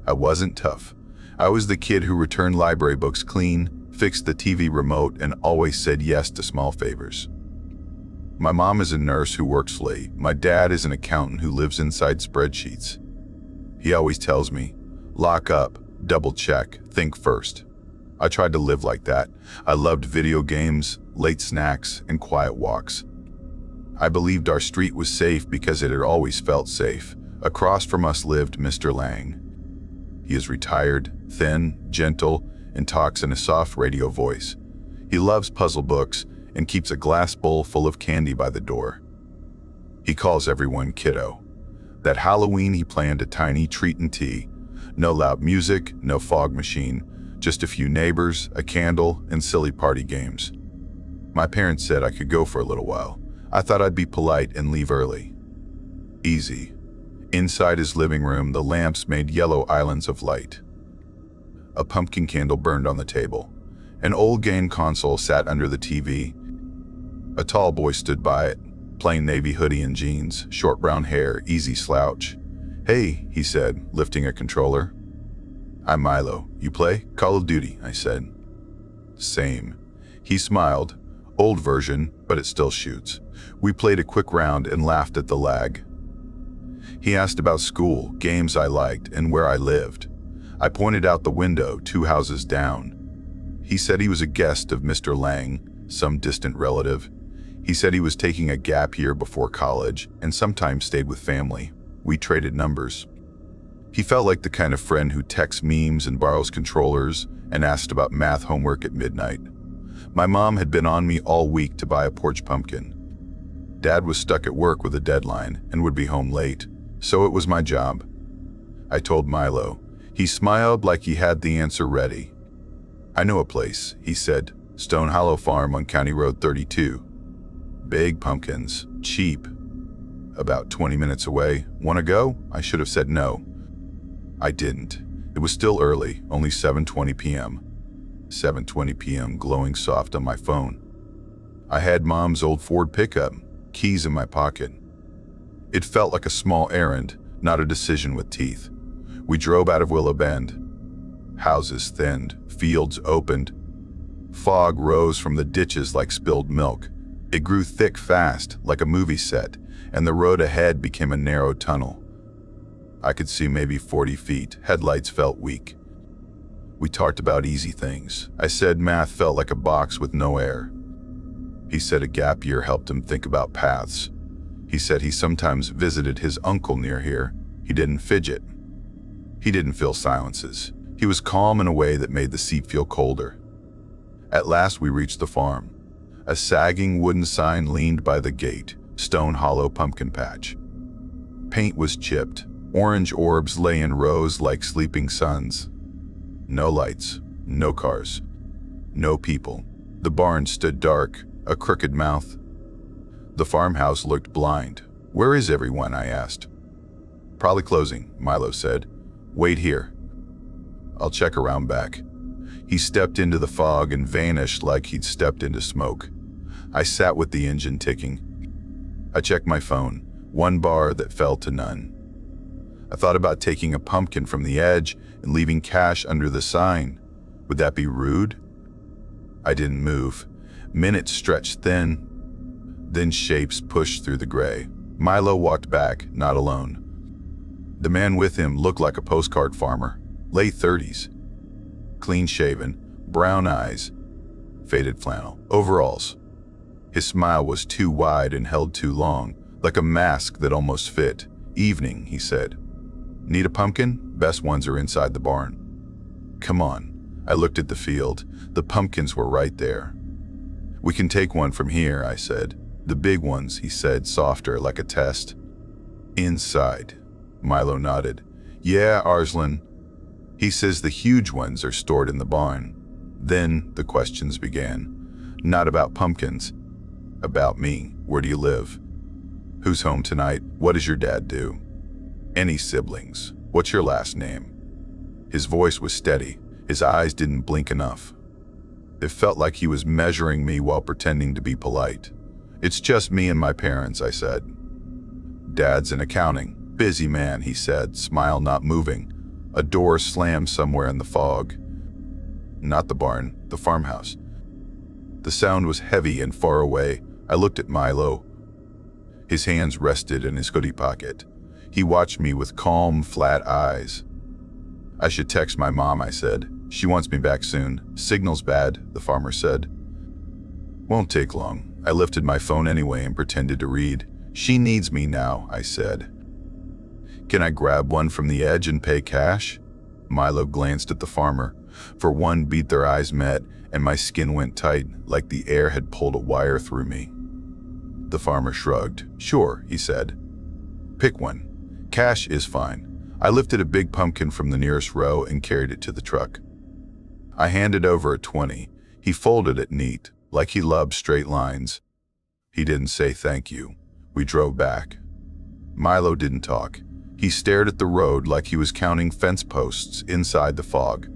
I wasn't tough. I was the kid who returned library books clean, fixed the TV remote, and always said yes to small favors. My mom is a nurse who works late. My dad is an accountant who lives inside spreadsheets. He always tells me, lock up, double check, think first. I tried to live like that. I loved video games, late snacks, and quiet walks. I believed our street was safe because it had always felt safe. Across from us lived Mr. Lang. He is retired, thin, gentle, and talks in a soft radio voice. He loves puzzle books and keeps a glass bowl full of candy by the door. He calls everyone kiddo. That Halloween he planned a tiny treat and tea. No loud music, no fog machine, just a few neighbors, a candle, and silly party games. My parents said I could go for a little while. I thought I'd be polite and leave early. Easy. Inside his living room, the lamps made yellow islands of light. A pumpkin candle burned on the table. An old game console sat under the TV. A tall boy stood by it, plain navy hoodie and jeans, short brown hair, easy slouch. "Hey," he said, lifting a controller. "I'm Milo. You play? Call of Duty," I said. "Same." He smiled. "Old version, but it still shoots." We played a quick round and laughed at the lag. He asked about school, games I liked, and where I lived. I pointed out the window 2 houses down. He said he was a guest of Mr. Lang, some distant relative. He said he was taking a gap year before college and sometimes stayed with family. We traded numbers. He felt like the kind of friend who texts memes and borrows controllers and asked about math homework at midnight. My mom had been on me all week to buy a porch pumpkin. Dad was stuck at work with a deadline and would be home late, so it was my job. I told Milo. He smiled like he had the answer ready. "I know a place," he said. "Stone Hollow Farm on County Road 32. Big pumpkins, cheap. About 20 minutes away. Want to go?" I should have said no. I didn't. It was still early, only 7:20 p.m. 7:20 p.m. glowing soft on my phone. I had Mom's old Ford pickup, keys in my pocket. It felt like a small errand, not a decision with teeth. We drove out of Willow Bend. Houses thinned, fields opened. Fog rose from the ditches like spilled milk. It grew thick fast, like a movie set, and the road ahead became a narrow tunnel. I could see maybe 40 feet. Headlights felt weak. We talked about easy things. I said math felt like a box with no air. He said a gap year helped him think about paths. He said he sometimes visited his uncle near here. He didn't fidget. He didn't fill silences. He was calm in a way that made the seat feel colder. At last we reached the farm. A sagging wooden sign leaned by the gate, Stone Hollow Pumpkin Patch. Paint was chipped. Orange orbs lay in rows like sleeping suns. No lights, no cars, no people. The barn stood dark, a crooked mouth. The farmhouse looked blind. "Where is everyone?" I asked. "Probably closing," Milo said. "Wait here. I'll check around back." He stepped into the fog and vanished like he'd stepped into smoke. I sat with the engine ticking. I checked my phone, 1 bar that fell to none. I thought about taking a pumpkin from the edge and leaving cash under the sign. Would that be rude? I didn't move. Minutes stretched thin. Then shapes pushed through the gray. Milo walked back, not alone. The man with him looked like a postcard farmer, late 30s. Clean-shaven, brown eyes, faded flannel, overalls. His smile was too wide and held too long, like a mask that almost fit. "Evening," he said. "Need a pumpkin? Best ones are inside the barn." "Come on." I looked at the field. The pumpkins were right there. "We can take one from here," I said. "The big ones," he said, softer, like a test. "Inside." Milo nodded. "Yeah, Arslan." He says the huge ones are stored in the barn. Then the questions began. Not about pumpkins. About me. Where do you live? Who's home tonight? What does your dad do? Any siblings? What's your last name? His voice was steady. His eyes didn't blink enough. It felt like he was measuring me while pretending to be polite. "It's just me and my parents," I said. "Dad's in accounting. Busy man," he said, smile not moving. A door slammed somewhere in the fog. Not the barn, the farmhouse. The sound was heavy and far away. I looked at Milo. His hands rested in his hoodie pocket. He watched me with calm, flat eyes. "I should text my mom," I said. "She wants me back soon. Signal's bad," the farmer said. "Won't take long." I lifted my phone anyway and pretended to read. "She needs me now," I said. "Can I grab one from the edge and pay cash?" Milo glanced at the farmer. For one beat their eyes met, and my skin went tight, like the air had pulled a wire through me. The farmer shrugged. "Sure," he said. "Pick one. Cash is fine." I lifted a big pumpkin from the nearest row and carried it to the truck. I handed over a 20. He folded it neat, like he loved straight lines. He didn't say thank you. We drove back. Milo didn't talk. He stared at the road like he was counting fence posts inside the fog.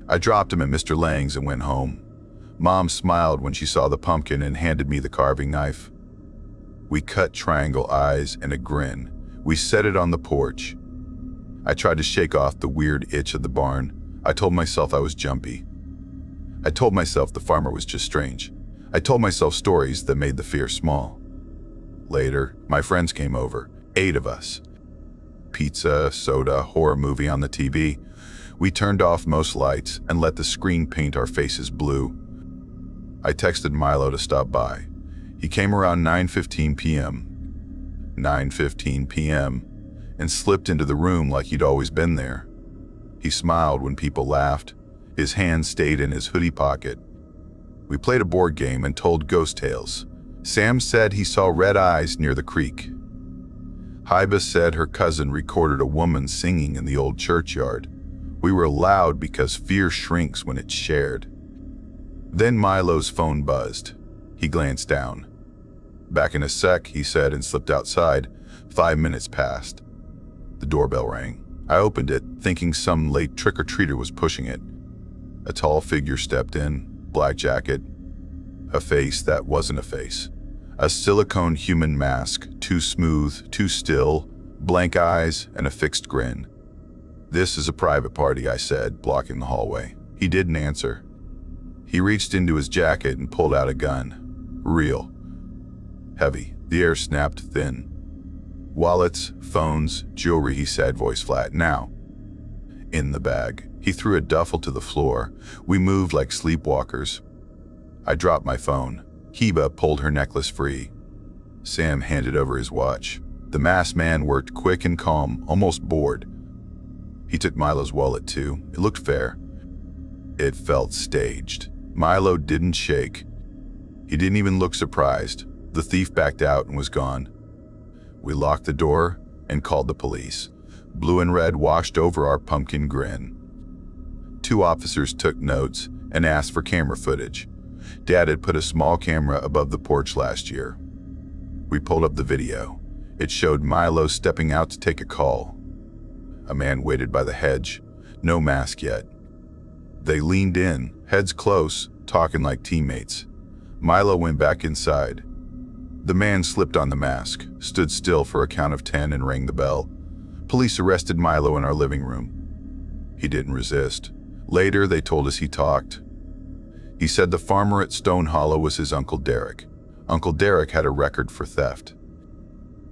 I dropped him at Mr. Lang's and went home. Mom smiled when she saw the pumpkin and handed me the carving knife. We cut triangle eyes and a grin. We set it on the porch. I tried to shake off the weird itch of the barn. I told myself I was jumpy. I told myself the farmer was just strange. I told myself stories that made the fear small. Later, my friends came over, 8 of us. Pizza, soda, horror movie on the TV. We turned off most lights and let the screen paint our faces blue. I texted Milo to stop by. He came around 9:15 p.m. 9:15 p.m. and slipped into the room like he'd always been there. He smiled when people laughed. His hand stayed in his hoodie pocket. We played a board game and told ghost tales. Sam said he saw red eyes near the creek. Hyba said her cousin recorded a woman singing in the old churchyard. We were loud because fear shrinks when it's shared. Then Milo's phone buzzed. He glanced down. Back in a sec, he said, and slipped outside. 5 minutes passed. The doorbell rang. I opened it, thinking some late trick-or-treater was pushing it. A tall figure stepped in, black jacket. A face that wasn't a face. A silicone human mask, too smooth, too still, blank eyes, and a fixed grin. "This is a private party," I said, blocking the hallway. He didn't answer. He reached into his jacket and pulled out a gun. Real. Heavy. The air snapped thin. "Wallets, phones, jewelry," he said, voice flat. "Now." In the bag. He threw a duffel to the floor. We moved like sleepwalkers. I dropped my phone. Heba pulled her necklace free. Sam handed over his watch. The masked man worked quick and calm, almost bored. He took Milo's wallet too. It looked fair. It felt staged. Milo didn't shake. He didn't even look surprised. The thief backed out and was gone. We locked the door and called the police. Blue and red washed over our pumpkin grin. 2 officers took notes and asked for camera footage. Dad had put a small camera above the porch last year. We pulled up the video. It showed Milo stepping out to take a call. A man waited by the hedge, no mask yet. They leaned in, heads close, talking like teammates. Milo went back inside. The man slipped on the mask, stood still for a count of 10 and rang the bell. Police arrested Milo in our living room. He didn't resist. Later, they told us he talked. He said the farmer at Stone Hollow was his Uncle Derek. Uncle Derek had a record for theft.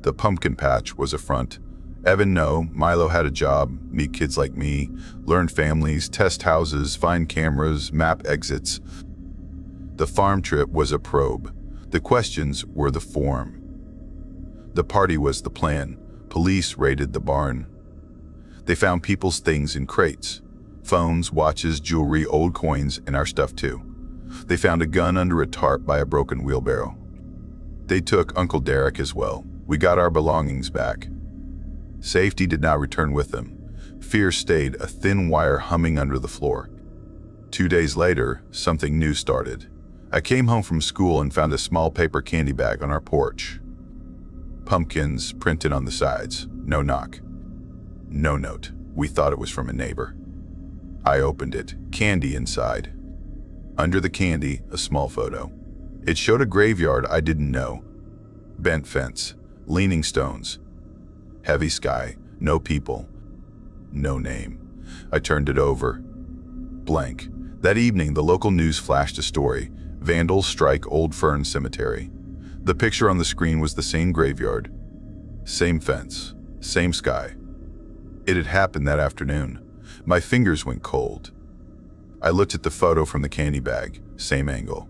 The pumpkin patch was a front. Evan no, Milo had a job, meet kids like me, learn families, test houses, find cameras, map exits. The farm trip was a probe. The questions were the form. The party was the plan. Police raided the barn. They found people's things in crates. Phones, watches, jewelry, old coins, and our stuff too. They found a gun under a tarp by a broken wheelbarrow. They took Uncle Derek as well. We got our belongings back. Safety did not return with them. Fear stayed, a thin wire humming under the floor. 2 days later, something new started. I came home from school and found a small paper candy bag on our porch. Pumpkins printed on the sides. No knock. No note. We thought it was from a neighbor. I opened it. Candy inside. Under the candy, a small photo. It showed a graveyard I didn't know. Bent fence. Leaning stones. Heavy sky. No people. No name. I turned it over. Blank. That evening, the local news flashed a story. Vandals strike Old Fern Cemetery. The picture on the screen was the same graveyard. Same fence. Same sky. It had happened that afternoon. My fingers went cold. I looked at the photo from the candy bag. Same angle.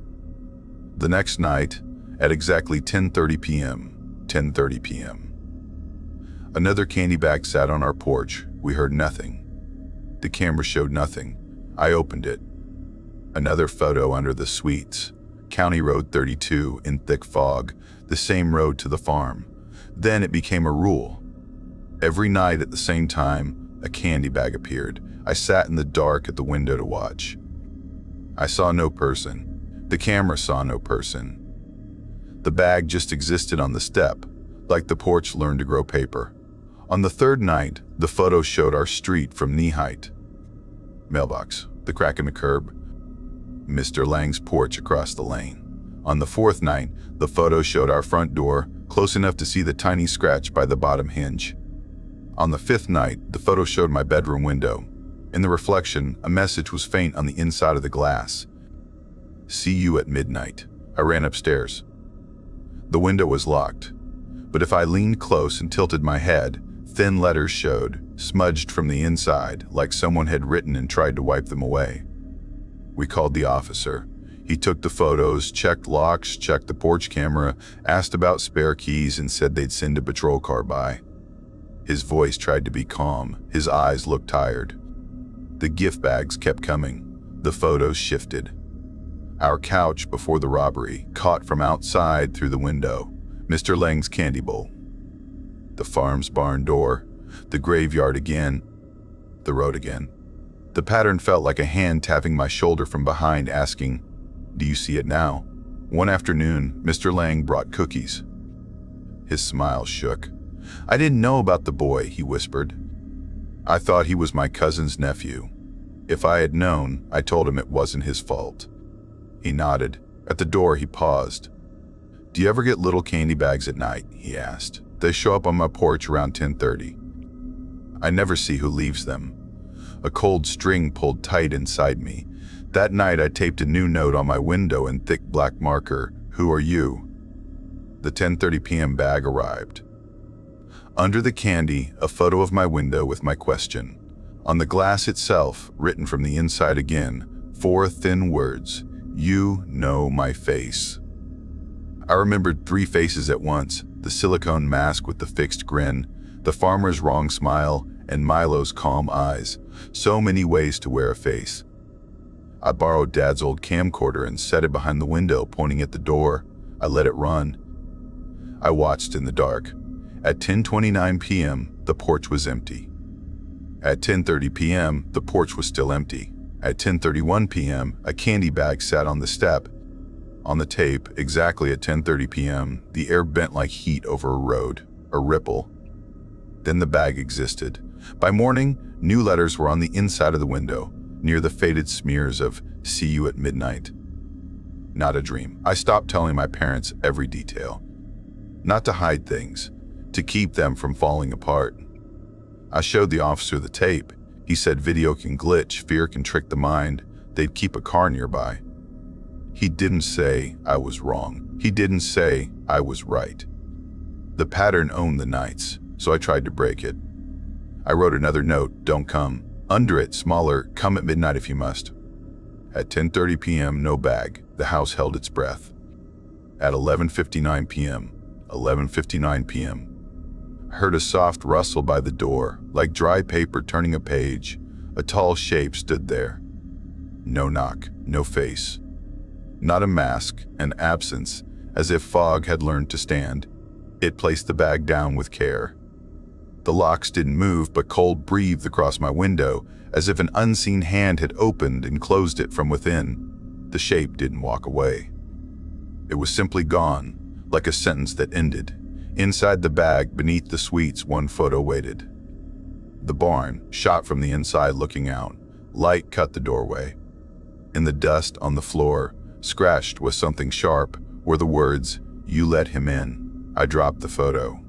The next night, at exactly 10:30 p.m. 10:30 p.m. Another candy bag sat on our porch. We heard nothing. The camera showed nothing. I opened it. Another photo under the sweets. County Road 32 in thick fog, the same road to the farm. Then it became a rule. Every night at the same time, a candy bag appeared. I sat in the dark at the window to watch. I saw no person. The camera saw no person. The bag just existed on the step, like the porch learned to grow paper. On the third night, the photo showed our street from knee height. Mailbox, the crack in the curb, Mr. Lang's porch across the lane. On the fourth night, the photo showed our front door, close enough to see the tiny scratch by the bottom hinge. On the fifth night, the photo showed my bedroom window. In the reflection, a message was faint on the inside of the glass. "See you at midnight." I ran upstairs. The window was locked, but if I leaned close and tilted my head, thin letters showed, smudged from the inside, like someone had written and tried to wipe them away. We called the officer. He took the photos, checked locks, checked the porch camera, asked about spare keys, and said they'd send a patrol car by. His voice tried to be calm. His eyes looked tired. The gift bags kept coming. The photos shifted. Our couch before the robbery, caught from outside through the window. Mr. Lang's candy bowl. The farm's barn door. The graveyard again. The road again. The pattern felt like a hand tapping my shoulder from behind, asking, "Do you see it now?" One afternoon, Mr. Lang brought cookies. His smile shook. "I didn't know about the boy," he whispered. "I thought he was my cousin's nephew. If I had known, I told him it wasn't his fault." He nodded. At the door, he paused. "Do you ever get little candy bags at night?" he asked. "They show up on my porch around 10:30. I never see who leaves them." A cold string pulled tight inside me. That night, I taped a new note on my window in thick black marker. "Who are you?" The 10:30 p.m. bag arrived. Under the candy, a photo of my window with my question. On the glass itself, written from the inside again, 4 thin words, "You know my face." I remembered 3 faces at once, the silicone mask with the fixed grin, the farmer's wrong smile, and Milo's calm eyes. So many ways to wear a face. I borrowed Dad's old camcorder and set it behind the window, pointing at the door. I let it run. I watched in the dark. At 10:29 p.m., the porch was empty. At 10:30 p.m., the porch was still empty. At 10:31 p.m., a candy bag sat on the step. On the tape, exactly at 10:30 p.m., the air bent like heat over a road, a ripple. Then the bag existed. By morning, new letters were on the inside of the window, near the faded smears of "See you at midnight." Not a dream. I stopped telling my parents every detail. Not to hide things, to keep them from falling apart. I showed the officer the tape. He said video can glitch, fear can trick the mind, they'd keep a car nearby. He didn't say I was wrong. He didn't say I was right. The pattern owned the nights, so I tried to break it. I wrote another note, "Don't come." Under it, smaller, "Come at midnight if you must." At 10:30 p.m., no bag. The house held its breath. At 11:59 p.m., 11:59 p.m., I heard a soft rustle by the door, like dry paper turning a page. A tall shape stood there. No knock, no face. Not a mask, an absence, as if fog had learned to stand. It placed the bag down with care. The locks didn't move, but cold breathed across my window, as if an unseen hand had opened and closed it from within. The shape didn't walk away. It was simply gone, like a sentence that ended. Inside the bag, beneath the sweets, one photo waited. The barn, shot from the inside looking out. Light cut the doorway. In the dust on the floor, scratched with something sharp, were the words, "You let him in." I dropped the photo.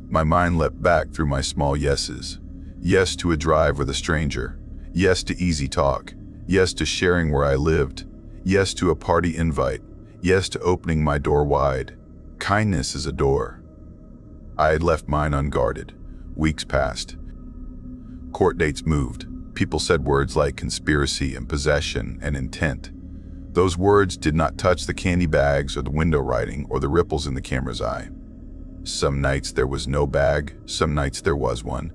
My mind leapt back through my small yeses. Yes to a drive with a stranger. Yes to easy talk. Yes to sharing where I lived. Yes to a party invite. Yes to opening my door wide. Kindness is a door. I had left mine unguarded. Weeks passed. Court dates moved. People said words like conspiracy and possession and intent. Those words did not touch the candy bags or the window writing or the ripples in the camera's eye. Some nights there was no bag, some nights there was one.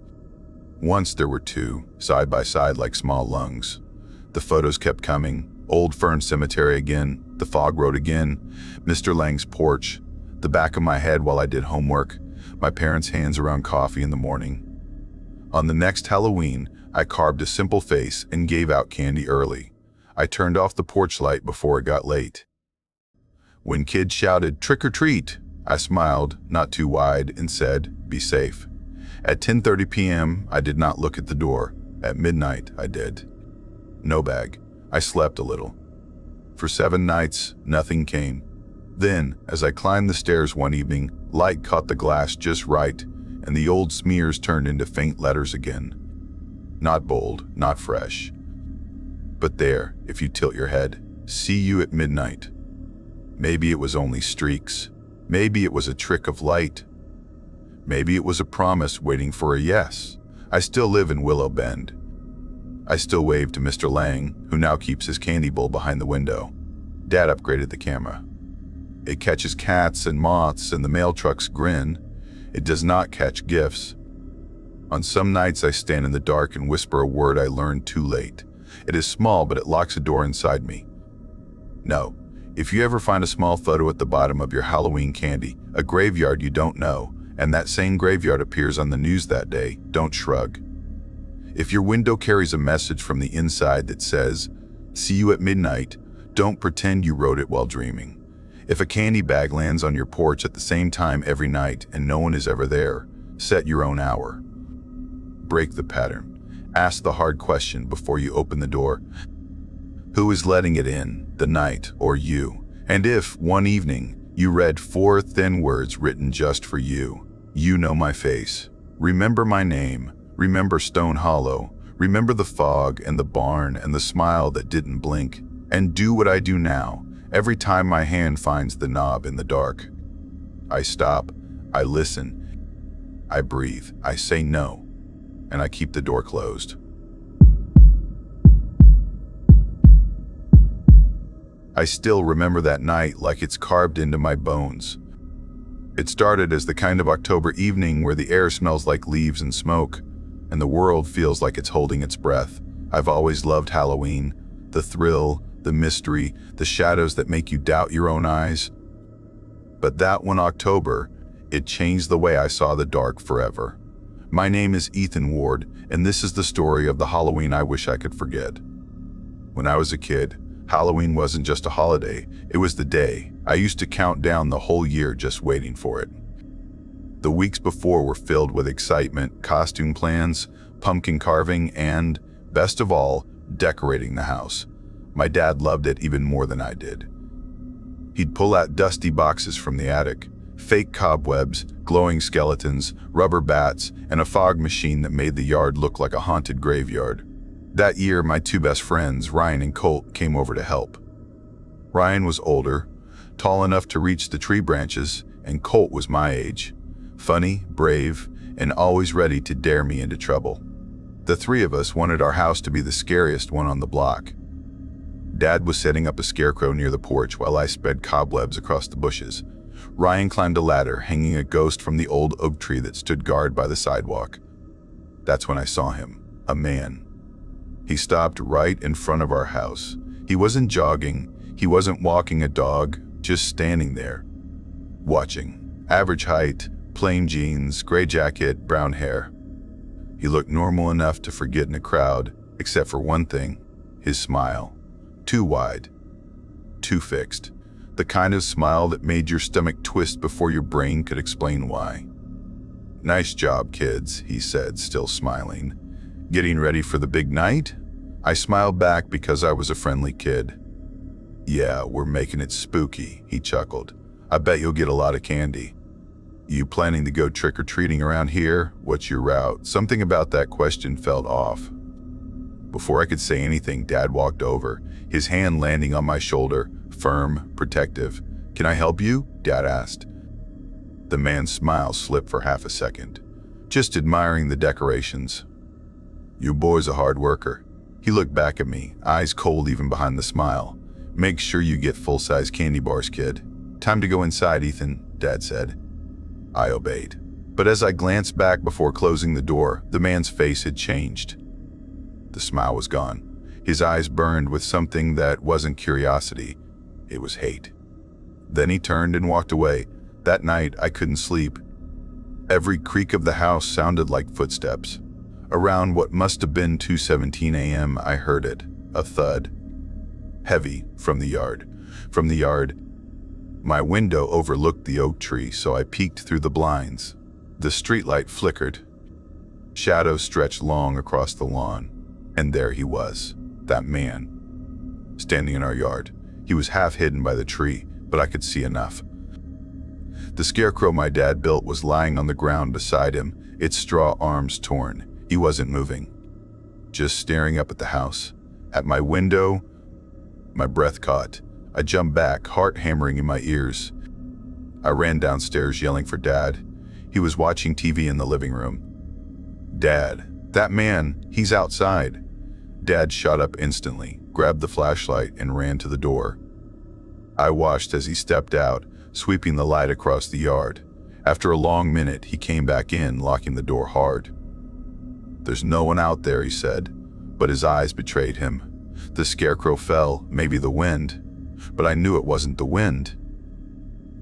Once there were 2, side by side like small lungs. The photos kept coming. Old Fern Cemetery again, the fog road again, Mr. Lang's porch, the back of my head while I did homework, my parents' hands around coffee in the morning. On the next Halloween, I carved a simple face and gave out candy early. I turned off the porch light before it got late. When kids shouted, "Trick or treat," I smiled, not too wide, and said, "Be safe." At 10:30 p.m., I did not look at the door. At midnight, I did. No bag. I slept a little. For 7 nights, nothing came. Then, as I climbed the stairs one evening, light caught the glass just right, and the old smears turned into faint letters again. Not bold, not fresh. But there, if you tilt your head, see you at midnight. Maybe it was only streaks. Maybe it was a trick of light. Maybe it was a promise waiting for a yes. I still live in Willow Bend. I still wave to Mr. Lang, who now keeps his candy bowl behind the window. Dad upgraded the camera. It catches cats and moths and the mail truck's grin. It does not catch gifts. On some nights I stand in the dark and whisper a word I learned too late. It is small, but it locks a door inside me. No, if you ever find a small photo at the bottom of your Halloween candy, a graveyard you don't know, and that same graveyard appears on the news that day, don't shrug. If your window carries a message from the inside that says, "See you at midnight," don't pretend you wrote it while dreaming. If a candy bag lands on your porch at the same time every night and no one is ever there, set your own hour. Break the pattern. Ask the hard question before you open the door. Who is letting it in, the night or you? And if, one evening, you read 4 thin words written just for you, you know my face. Remember my name. Remember Stone Hollow. Remember the fog and the barn and the smile that didn't blink. And do what I do now, every time my hand finds the knob in the dark. I stop. I listen. I breathe. I say no. And I keep the door closed. I still remember that night like it's carved into my bones. It started as the kind of October evening where the air smells like leaves and smoke, and the world feels like it's holding its breath. I've always loved Halloween, the thrill, the mystery, the shadows that make you doubt your own eyes. But that one October, it changed the way I saw the dark forever. My name is Ethan Ward, and this is the story of the Halloween I wish I could forget. When I was a kid, Halloween wasn't just a holiday, it was the day. I used to count down the whole year just waiting for it. The weeks before were filled with excitement, costume plans, pumpkin carving, and, best of all, decorating the house. My dad loved it even more than I did. He'd pull out dusty boxes from the attic, fake cobwebs, glowing skeletons, rubber bats, and a fog machine that made the yard look like a haunted graveyard. That year, my 2 best friends, Ryan and Colt, came over to help. Ryan was older, tall enough to reach the tree branches, and Colt was my age. Funny, brave, and always ready to dare me into trouble. The 3 of us wanted our house to be the scariest one on the block. Dad was setting up a scarecrow near the porch while I spread cobwebs across the bushes. Ryan climbed a ladder, hanging a ghost from the old oak tree that stood guard by the sidewalk. That's when I saw him, a man. He stopped right in front of our house. He wasn't jogging, he wasn't walking a dog, just standing there, watching. Average height, plain jeans, gray jacket, brown hair. He looked normal enough to forget in a crowd, except for one thing, his smile. Too wide, too fixed. The kind of smile that made your stomach twist before your brain could explain why. "Nice job, kids," he said, still smiling. "Getting ready for the big night?" I smiled back because I was a friendly kid. "Yeah, we're making it spooky," he chuckled. "I bet you'll get a lot of candy." "You planning to go trick-or-treating around here? What's your route?" Something about that question felt off. Before I could say anything, Dad walked over, his hand landing on my shoulder, firm, protective. "Can I help you?" Dad asked. The man's smile slipped for half a second. "Just admiring the decorations." "You boy's a hard worker." He looked back at me, eyes cold even behind the smile. "Make sure you get full-size candy bars, kid." "Time to go inside, Ethan," Dad said. I obeyed. But as I glanced back before closing the door, the man's face had changed. The smile was gone. His eyes burned with something that wasn't curiosity. It was hate. Then he turned and walked away. That night, I couldn't sleep. Every creak of the house sounded like footsteps. Around what must have been 2:17 a.m., I heard it, a thud. Heavy, from the yard. From the yard. My window overlooked the oak tree, so I peeked through the blinds. The streetlight flickered. Shadows stretched long across the lawn, and there he was, that man, standing in our yard. He was half hidden by the tree, but I could see enough. The scarecrow my dad built was lying on the ground beside him, its straw arms torn. He wasn't moving, just staring up at the house. At my window, my breath caught. I jumped back, heart hammering in my ears. I ran downstairs yelling for Dad. He was watching TV in the living room. "Dad, that man, he's outside." Dad shot up instantly, grabbed the flashlight, and ran to the door. I watched as he stepped out, sweeping the light across the yard. After a long minute, he came back in, locking the door hard. "There's no one out there," he said, but his eyes betrayed him. The scarecrow fell, maybe the wind, but I knew it wasn't the wind.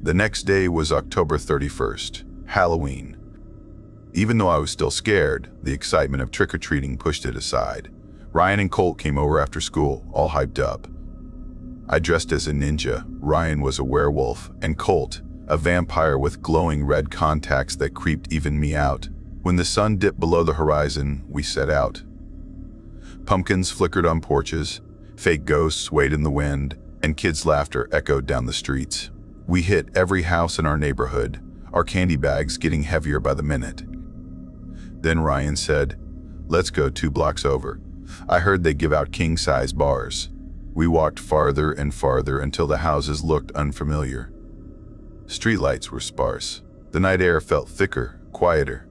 The next day was October 31st, Halloween. Even though I was still scared, the excitement of trick-or-treating pushed it aside. Ryan and Colt came over after school, all hyped up. I dressed as a ninja. Ryan was a werewolf, and Colt, a vampire with glowing red contacts that creeped even me out. When the sun dipped below the horizon, we set out. Pumpkins flickered on porches, fake ghosts swayed in the wind, and kids' laughter echoed down the streets. We hit every house in our neighborhood, our candy bags getting heavier by the minute. Then Ryan said, "Let's go 2 blocks over. I heard they give out king-size bars." We walked farther and farther until the houses looked unfamiliar. Streetlights were sparse. The night air felt thicker, quieter.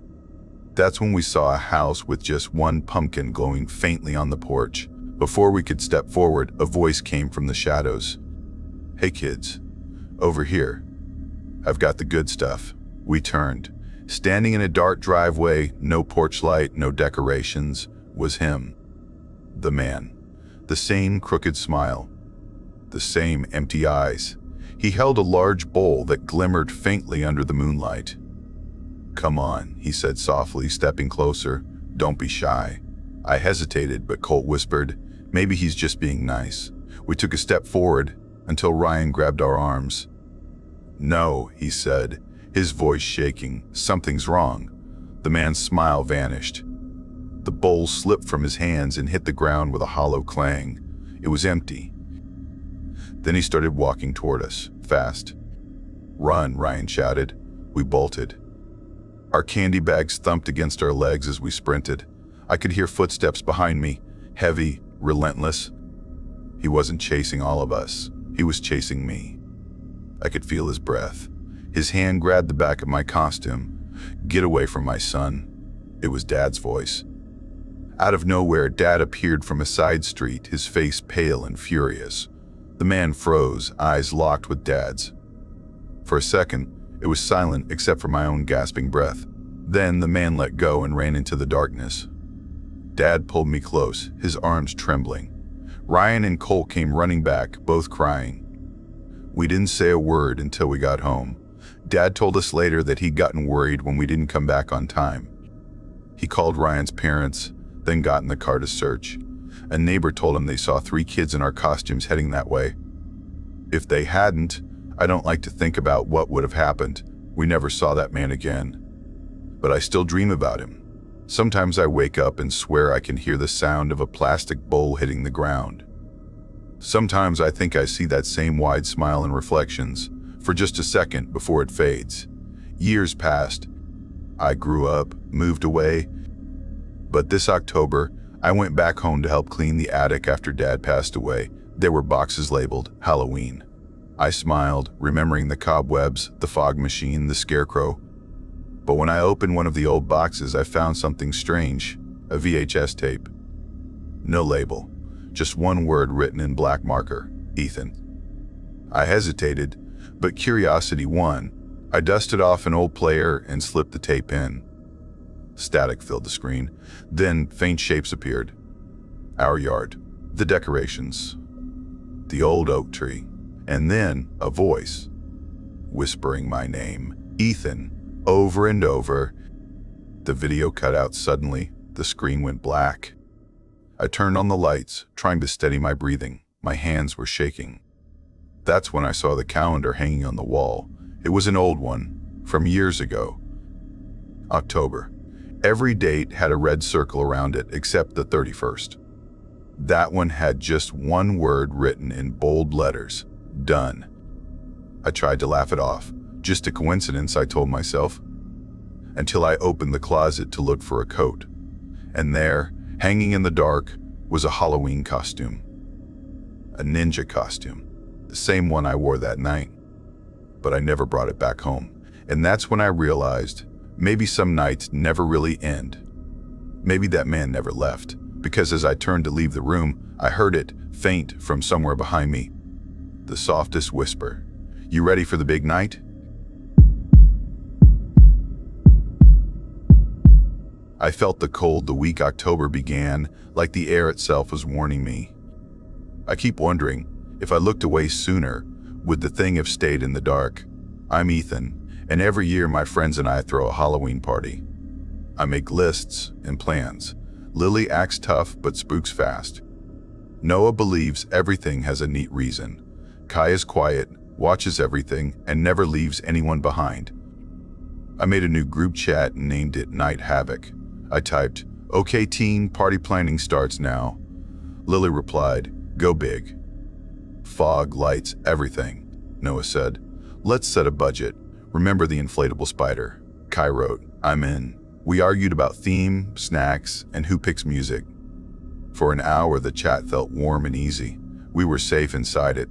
That's when we saw a house with just one pumpkin glowing faintly on the porch. Before we could step forward, a voice came from the shadows. "Hey kids, over here. I've got the good stuff." We turned. Standing in a dark driveway, no porch light, no decorations, was him. The man. The same crooked smile. The same empty eyes. He held a large bowl that glimmered faintly under the moonlight. "Come on," he said softly, stepping closer. "Don't be shy." I hesitated, but Colt whispered, "Maybe he's just being nice." We took a step forward until Ryan grabbed our arms. "No," he said, his voice shaking. "Something's wrong." The man's smile vanished. The bowl slipped from his hands and hit the ground with a hollow clang. It was empty. Then he started walking toward us, fast. "Run," Ryan shouted. We bolted. Our candy bags thumped against our legs as we sprinted. I could hear footsteps behind me, heavy, relentless. He wasn't chasing all of us. He was chasing me. I could feel his breath. His hand grabbed the back of my costume. "Get away from my son." It was Dad's voice. Out of nowhere, Dad appeared from a side street, his face pale and furious. The man froze, eyes locked with Dad's. For a second, it was silent except for my own gasping breath. Then the man let go and ran into the darkness. Dad pulled me close, his arms trembling. Ryan and Cole came running back, both crying. We didn't say a word until we got home. Dad told us later that he'd gotten worried when we didn't come back on time. He called Ryan's parents, then got in the car to search. A neighbor told him they saw 3 kids in our costumes heading that way. If they hadn't, I don't like to think about what would have happened. We never saw that man again. But I still dream about him. Sometimes I wake up and swear I can hear the sound of a plastic bowl hitting the ground. Sometimes I think I see that same wide smile in reflections, for just a second before it fades. Years passed. I grew up, moved away. But this October, I went back home to help clean the attic after Dad passed away. There were boxes labeled Halloween. I smiled, remembering the cobwebs, the fog machine, the scarecrow. But when I opened one of the old boxes, I found something strange, a VHS tape. No label, just one word written in black marker, Ethan. I hesitated, but curiosity won. I dusted off an old player and slipped the tape in. Static filled the screen. Then faint shapes appeared. Our yard, the decorations, the old oak tree, and then a voice, whispering my name, Ethan, over and over. The video cut out suddenly. The screen went black. I turned on the lights, trying to steady my breathing. My hands were shaking. That's when I saw the calendar hanging on the wall. It was an old one, from years ago. October. Every date had a red circle around it except the 31st. That one had just one word written in bold letters: done. I tried to laugh it off. Just a coincidence, I told myself. Until I opened the closet to look for a coat. And there, hanging in the dark, was a Halloween costume. A ninja costume. The same one I wore that night. But I never brought it back home. And that's when I realized maybe some nights never really end. Maybe that man never left. Because as I turned to leave the room, I heard it, faint from somewhere behind me. The softest whisper. You ready for the big night? I felt the cold the week October began, like the air itself was warning me. I keep wondering, if I looked away sooner, would the thing have stayed in the dark? I'm Ethan, and every year my friends and I throw a Halloween party. I make lists and plans. Lily acts tough but spooks fast. Noah believes everything has a neat reason. Kai is quiet, watches everything, and never leaves anyone behind. I made a new group chat and named it Night Havoc. I typed, "Okay teen, party planning starts now." Lily replied, "Go big." Fog, lights, everything. Noah said, "Let's set a budget. Remember the inflatable spider." Kai wrote, "I'm in." We argued about theme, snacks, and who picks music. For an hour, the chat felt warm and easy. We were safe inside it.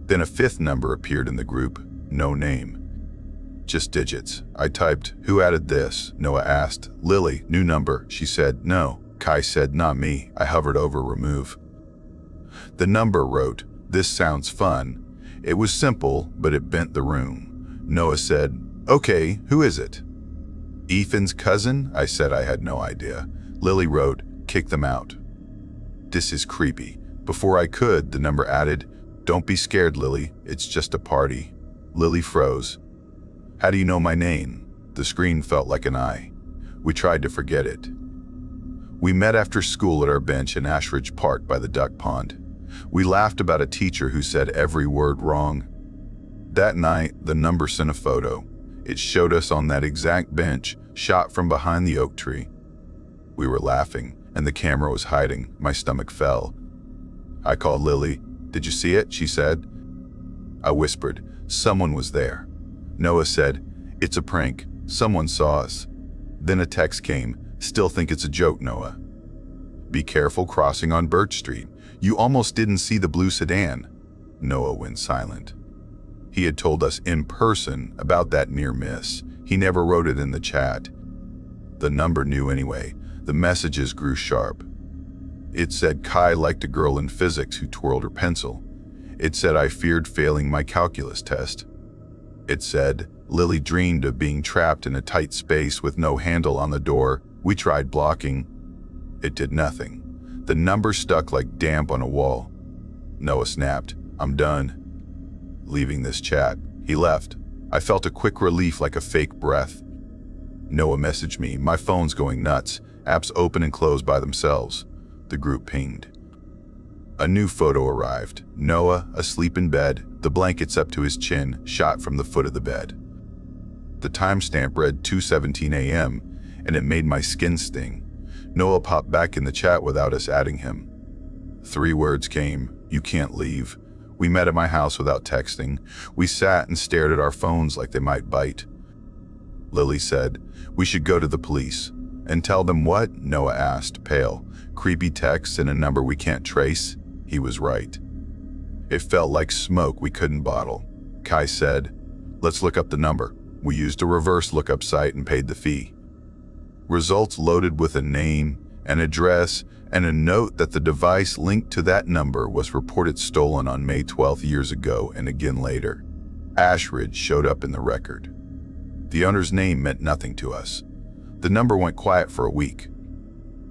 Then a fifth number appeared in the group. No name. Just digits. I typed, "Who added this?" Noah asked. "Lily, new number." She said, "No." Kai said, "Not me." I hovered over remove. The number wrote, "This sounds fun." It was simple, but it bent the room. Noah said, "Okay, who is it?" "Ethan's cousin?" I said I had no idea. Lily wrote, "Kick them out." This is creepy. Before I could, the number added, "Don't be scared, Lily. It's just a party." Lily froze. "How do you know my name?" The screen felt like an eye. We tried to forget it. We met after school at our bench in Ashridge Park by the duck pond. We laughed about a teacher who said every word wrong. That night, the number sent a photo. It showed us on that exact bench, shot from behind the oak tree. We were laughing, and the camera was hiding. My stomach fell. I called Lily. "Did you see it?" she said. I whispered, "Someone was there." Noah said, "It's a prank. Someone saw us." Then a text came. "Still think it's a joke, Noah. Be careful crossing on Birch Street. You almost didn't see the blue sedan." Noah went silent. He had told us in person about that near miss. He never wrote it in the chat. The number knew anyway. The messages grew sharp. It said Kai liked a girl in physics who twirled her pencil. It said I feared failing my calculus test. It said Lily dreamed of being trapped in a tight space with no handle on the door. We tried blocking. It did nothing. The number stuck like damp on a wall. Noah snapped, "I'm done." Leaving this chat, he left. I felt a quick relief like a fake breath. Noah messaged me, "My phone's going nuts. Apps open and close by themselves." The group pinged. A new photo arrived. Noah, asleep in bed, the blankets up to his chin, shot from the foot of the bed. The timestamp read 2:17 a.m., and it made my skin sting. Noah popped back in the chat without us adding him. 3 words came, "You can't leave." We met at my house without texting. We sat and stared at our phones like they might bite. Lily said, "We should go to the police." "And tell them what?" Noah asked, pale. "Creepy texts and a number we can't trace?" He was right. It felt like smoke we couldn't bottle. Kai said, "Let's look up the number." We used a reverse lookup site and paid the fee. Results loaded with a name, an address, and a note that the device linked to that number was reported stolen on May 12th years ago and again later. Ashridge showed up in the record. The owner's name meant nothing to us. The number went quiet for a week.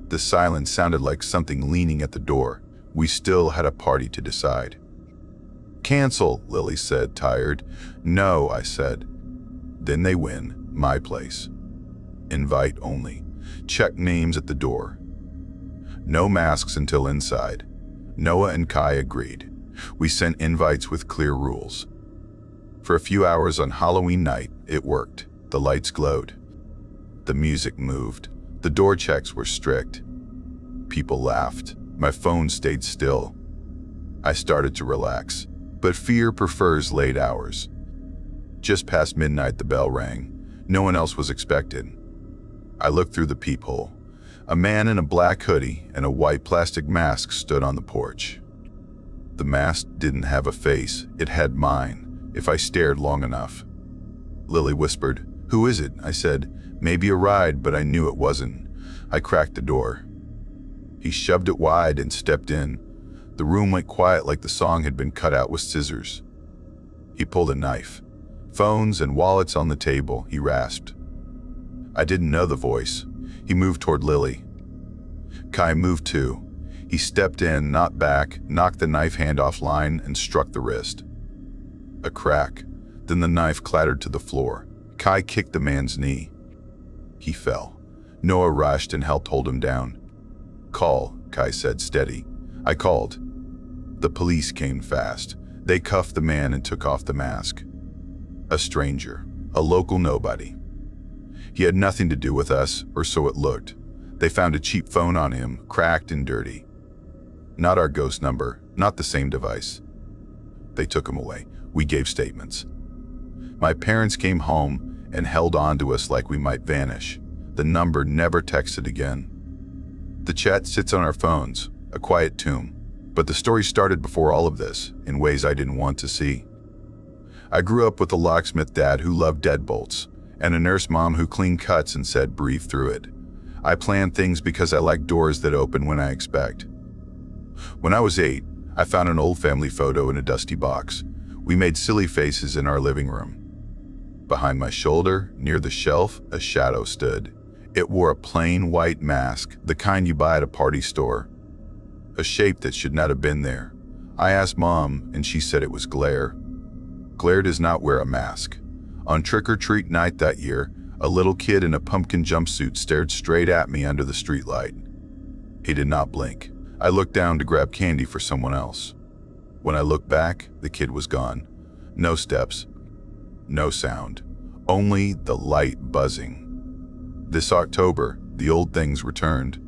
The silence sounded like something leaning at the door. We still had a party to decide. "Cancel," Lily said, tired. "No," I said. "Then they win. My place. Invite only. Check names at the door. No masks until inside." Noah and Kai agreed. We sent invites with clear rules. For a few hours on Halloween night, it worked. The lights glowed. The music moved. The door checks were strict. People laughed. My phone stayed still. I started to relax, but fear prefers late hours. Just past midnight, the bell rang. No one else was expected. I looked through the peephole. A man in a black hoodie and a white plastic mask stood on the porch. The mask didn't have a face. It had mine, if I stared long enough. Lily whispered, "Who is it?" I said, "Maybe a ride," but I knew it wasn't. I cracked the door. He shoved it wide and stepped in. The room went quiet like the song had been cut out with scissors. He pulled a knife. "Phones and wallets on the table," he rasped. I didn't know the voice. He moved toward Lily. Kai moved too. He stepped in, not back, knocked the knife hand offline, and struck the wrist. A crack. Then the knife clattered to the floor. Kai kicked the man's knee. He fell. Noah rushed and helped hold him down. "Call," Kai said, steady. I called. The police came fast. They cuffed the man and took off the mask. A stranger, a local nobody. He had nothing to do with us, or so it looked. They found a cheap phone on him, cracked and dirty. Not our ghost number, not the same device. They took him away. We gave statements. My parents came home and held on to us like we might vanish. The number never texted again. The chat sits on our phones, a quiet tomb. But the story started before all of this, in ways I didn't want to see. I grew up with a locksmith dad who loved deadbolts, and a nurse mom who cleaned cuts and said breathe through it. I planned things because I like doors that open when I expect. When I was 8, I found an old family photo in a dusty box. We made silly faces in our living room. Behind my shoulder, near the shelf, a shadow stood. It wore a plain white mask, the kind you buy at a party store. A shape that should not have been there. I asked Mom, and she said it was glare. Glare does not wear a mask. On trick-or-treat night that year, a little kid in a pumpkin jumpsuit stared straight at me under the streetlight. He did not blink. I looked down to grab candy for someone else. When I looked back, the kid was gone. No steps, no sound, only the light buzzing. This October, the old things returned.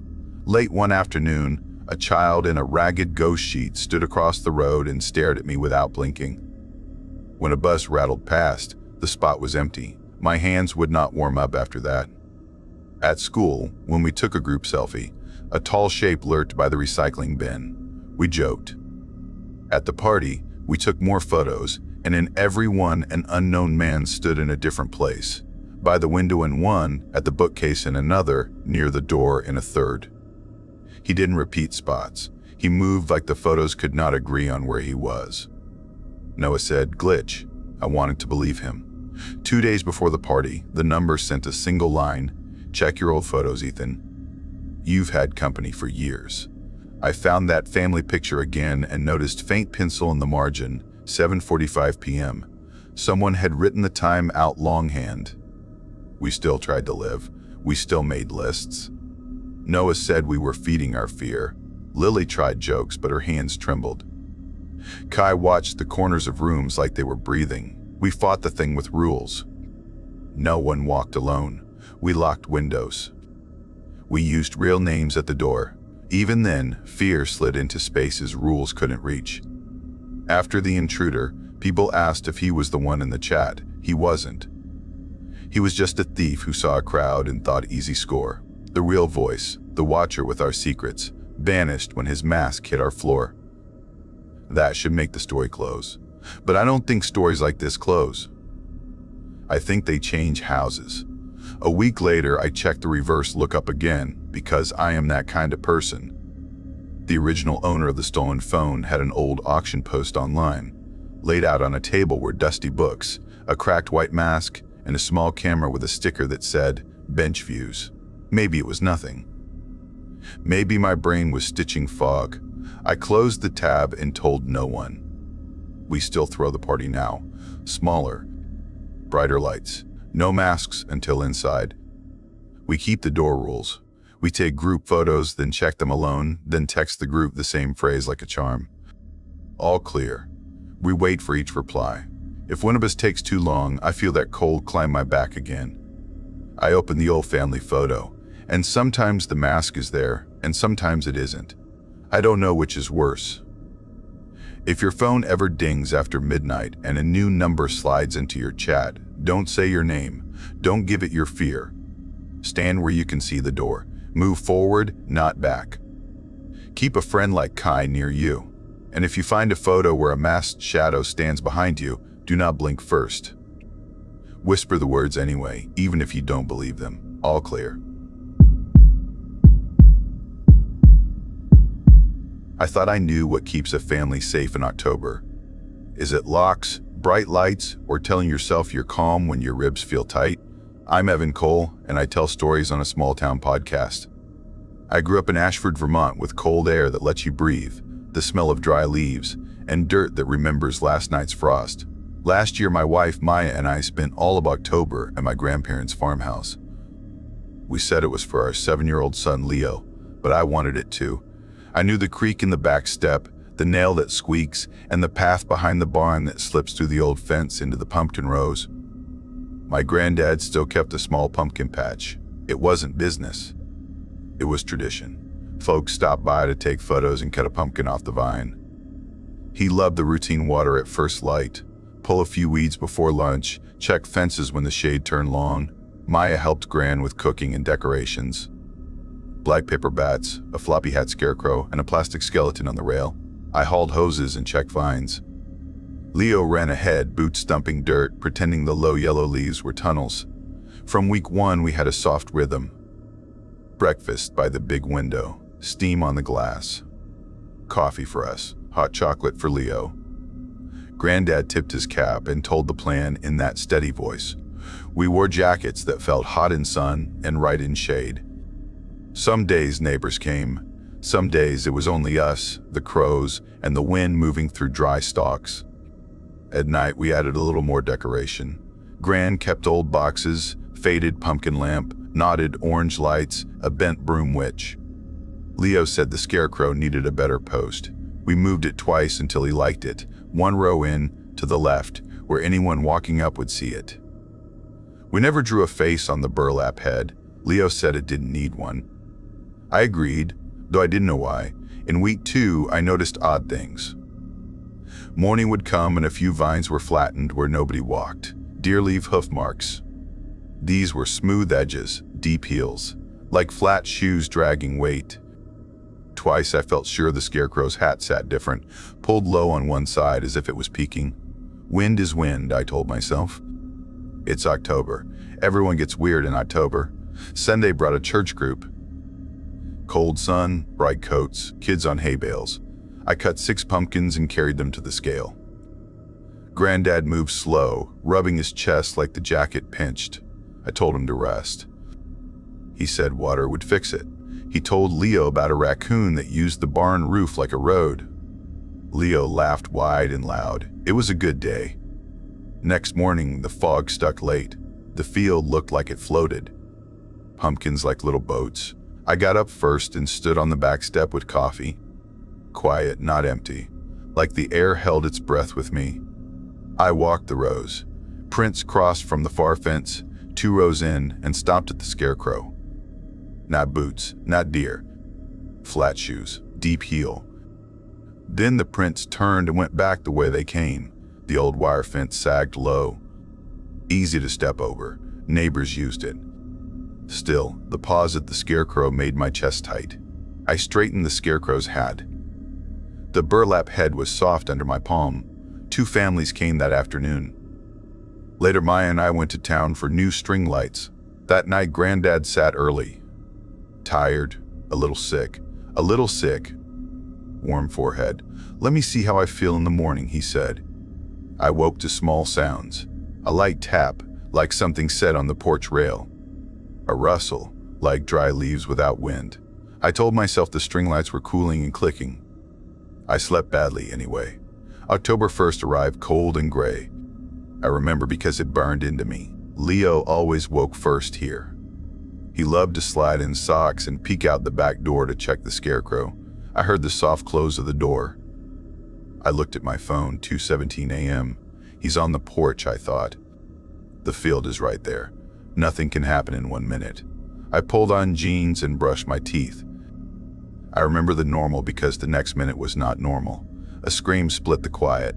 Late one afternoon, a child in a ragged ghost sheet stood across the road and stared at me without blinking. When a bus rattled past, the spot was empty. My hands would not warm up after that. At school, when we took a group selfie, a tall shape lurked by the recycling bin. We joked. At the party, we took more photos, and in every one, an unknown man stood in a different place. By the window in one, at the bookcase in another, near the door in a third. He didn't repeat spots. He moved like the photos could not agree on where he was. Noah said, "Glitch." I wanted to believe him. 2 days before the party, the number sent a single line, "Check your old photos, Ethan. You've had company for years." I found that family picture again and noticed faint pencil in the margin, 7:45 p.m. Someone had written the time out longhand. We still tried to live. We still made lists. Noah said we were feeding our fear. Lily tried jokes, but her hands trembled. Kai watched the corners of rooms like they were breathing. We fought the thing with rules. No one walked alone. We locked windows. We used real names at the door. Even then, fear slid into spaces rules couldn't reach. After the intruder, people asked if he was the one in the chat. He wasn't. He was just a thief who saw a crowd and thought easy score. The real voice, the watcher with our secrets, vanished when his mask hit our floor. That should make the story close. But I don't think stories like this close. I think they change houses. A week later, I checked the reverse lookup again, because I am that kind of person. The original owner of the stolen phone had an old auction post online. Laid out on a table were dusty books, a cracked white mask, and a small camera with a sticker that said, "Bench Views." Maybe it was nothing. Maybe my brain was stitching fog. I closed the tab and told no one. We still throw the party now. Smaller, brighter lights. No masks until inside. We keep the door rules. We take group photos, then check them alone, then text the group the same phrase like a charm. All clear. We wait for each reply. If one of us takes too long, I feel that cold climb my back again. I open the old family photo, and sometimes the mask is there, and sometimes it isn't. I don't know which is worse. If your phone ever dings after midnight and a new number slides into your chat, don't say your name. Don't give it your fear. Stand where you can see the door. Move forward, not back. Keep a friend like Kai near you. And if you find a photo where a masked shadow stands behind you, do not blink first. Whisper the words anyway, even if you don't believe them. All clear. I thought I knew what keeps a family safe in October. Is it locks, bright lights, or telling yourself you're calm when your ribs feel tight? I'm Evan Cole, and I tell stories on a small-town podcast. I grew up in Ashford, Vermont, with cold air that lets you breathe, the smell of dry leaves, and dirt that remembers last night's frost. Last year, my wife Maya and I spent all of October at my grandparents' farmhouse. We said it was for our 7-year-old son Leo, but I wanted it too. I knew the creak in the back step, the nail that squeaks, and the path behind the barn that slips through the old fence into the pumpkin rows. My granddad still kept a small pumpkin patch. It wasn't business. It was tradition. Folks stopped by to take photos and cut a pumpkin off the vine. He loved the routine water at first light, pull a few weeds before lunch, check fences when the shade turned long. Maya helped Gran with cooking and decorations. Black paper bats, a floppy hat scarecrow, and a plastic skeleton on the rail. I hauled hoses and checked vines. Leo ran ahead, boots stumping dirt, pretending the low yellow leaves were tunnels. From week 1, we had a soft rhythm. Breakfast by the big window, steam on the glass. Coffee for us, hot chocolate for Leo. Granddad tipped his cap and told the plan in that steady voice. We wore jackets that felt hot in sun and right in shade. Some days neighbors came. Some days it was only us, the crows, and the wind moving through dry stalks. At night we added a little more decoration. Gran kept old boxes, faded pumpkin lamp, knotted orange lights, a bent broom witch. Leo said the scarecrow needed a better post. We moved it twice until he liked it, 1 row in, to the left, where anyone walking up would see it. We never drew a face on the burlap head. Leo said it didn't need one. I agreed, though I didn't know why. In week 2, I noticed odd things. Morning would come and a few vines were flattened where nobody walked. Deer leaf hoof marks. These were smooth edges, deep heels, like flat shoes dragging weight. Twice I felt sure the scarecrow's hat sat different, pulled low on one side as if it was peeking. Wind is wind, I told myself. It's October. Everyone gets weird in October. Sunday brought a church group. Cold sun, bright coats, kids on hay bales. I cut 6 pumpkins and carried them to the scale. Granddad moved slow, rubbing his chest like the jacket pinched. I told him to rest. He said water would fix it. He told Leo about a raccoon that used the barn roof like a road. Leo laughed wide and loud. It was a good day. Next morning, the fog stuck late. The field looked like it floated. Pumpkins like little boats. I got up first and stood on the back step with coffee. Quiet, not empty, like the air held its breath with me. I walked the rows. Prince crossed from the far fence, 2 rows in, and stopped at the scarecrow. Not boots, not deer. Flat shoes, deep heel. Then the prince turned and went back the way they came. The old wire fence sagged low. Easy to step over. Neighbors used it. Still, the pause at the scarecrow made my chest tight. I straightened the scarecrow's hat. The burlap head was soft under my palm. 2 families came that afternoon. Later, Maya and I went to town for new string lights. That night, Granddad sat early. Tired, a little sick. Warm forehead. Let me see how I feel in the morning, he said. I woke to small sounds. A light tap, like something said on the porch rail. A rustle, like dry leaves without wind. I told myself the string lights were cooling and clicking. I slept badly anyway. October 1st arrived cold and gray. I remember because it burned into me. Leo always woke first here. He loved to slide in socks and peek out the back door to check the scarecrow. I heard the soft close of the door. I looked at my phone, 2:17 a.m. He's on the porch, I thought. The field is right there. Nothing can happen in 1 minute. I pulled on jeans and brushed my teeth. I remember the normal because the next minute was not normal. A scream split the quiet.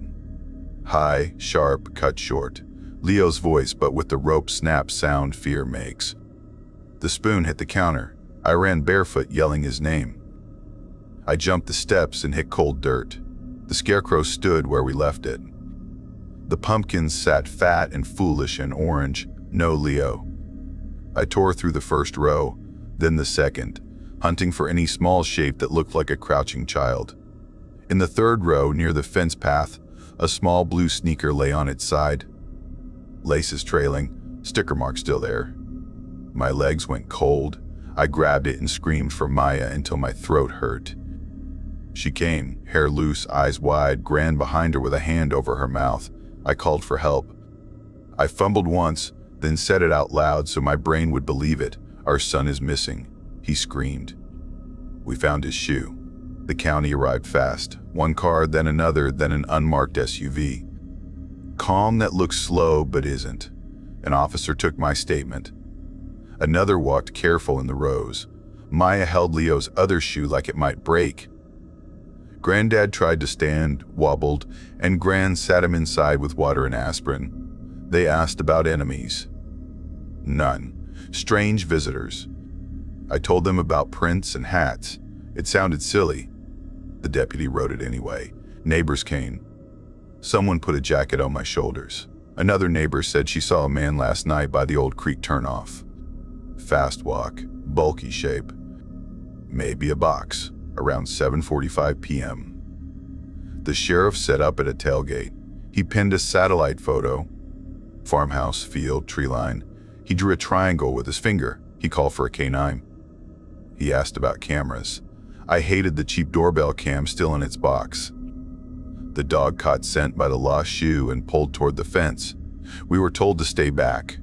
High, sharp, cut short. Leo's voice, but with the rope snap sound fear makes. The spoon hit the counter. I ran barefoot, yelling his name. I jumped the steps and hit cold dirt. The scarecrow stood where we left it. The pumpkins sat fat and foolish and orange. No Leo. I tore through the first row, then the second, hunting for any small shape that looked like a crouching child. In the third row, near the fence path, a small blue sneaker lay on its side. Laces trailing, sticker mark still there. My legs went cold. I grabbed it and screamed for Maya until my throat hurt. She came, hair loose, eyes wide, Gran behind her with a hand over her mouth. I called for help. I fumbled once, then said it out loud so my brain would believe it. Our son is missing, he screamed. We found his shoe. The county arrived fast. One car, then another, then an unmarked SUV. Calm that looks slow but isn't. An officer took my statement. Another walked careful in the rows. Maya held Leo's other shoe like it might break. Granddad tried to stand, wobbled, and Gran sat him inside with water and aspirin. They asked about enemies. None. Strange visitors. I told them about prints and hats. It sounded silly. The deputy wrote it anyway. Neighbors came. Someone put a jacket on my shoulders. Another neighbor said she saw a man last night by the old creek turnoff. Fast walk, bulky shape. Maybe a box, around 7:45 p.m. The sheriff set up at a tailgate. He pinned a satellite photo. Farmhouse, field, tree line. He drew a triangle with his finger. He called for a K9. He asked about cameras. I hated the cheap doorbell cam still in its box. The dog caught scent by the lost shoe and pulled toward the fence. We were told to stay back.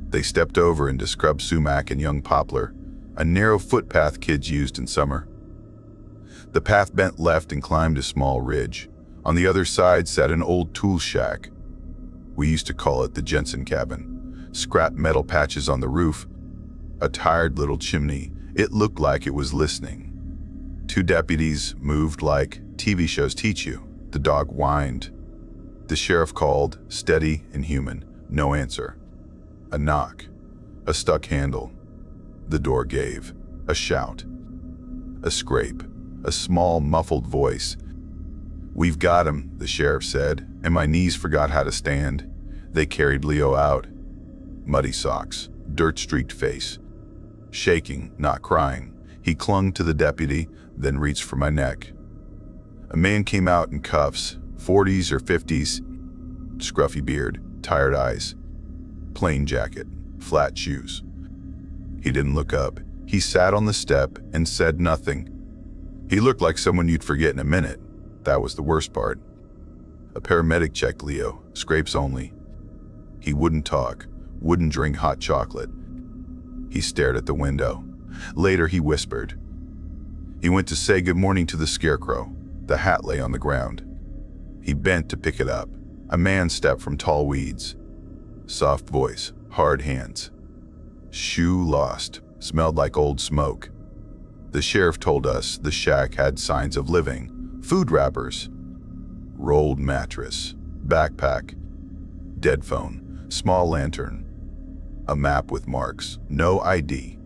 They stepped over into scrub sumac and young poplar, a narrow footpath kids used in summer. The path bent left and climbed a small ridge. On the other side sat an old tool shack. We used to call it the Jensen cabin. Scrap metal patches on the roof, a tired little chimney. It looked like it was listening. 2 deputies moved like TV shows teach you. The dog whined. The sheriff called, steady and human. No answer. A knock. A stuck handle. The door gave. A shout. A scrape. A small, muffled voice. "We've got him," the sheriff said, and my knees forgot how to stand. They carried Leo out. Muddy socks, dirt-streaked face. Shaking, not crying, he clung to the deputy, then reached for my neck. A man came out in cuffs, 40s or 50s, scruffy beard, tired eyes, plain jacket, flat shoes. He didn't look up. He sat on the step and said nothing. He looked like someone you'd forget in a minute. That was the worst part. A paramedic checked Leo, scrapes only. He wouldn't talk, wouldn't drink hot chocolate. He stared at the window. Later he whispered. He went to say good morning to the scarecrow. The hat lay on the ground. He bent to pick it up. A man stepped from tall weeds. Soft voice, hard hands. Shoe lost, smelled like old smoke. The sheriff told us the shack had signs of living. Food wrappers, rolled mattress, backpack, dead phone, small lantern, a map with marks, no ID.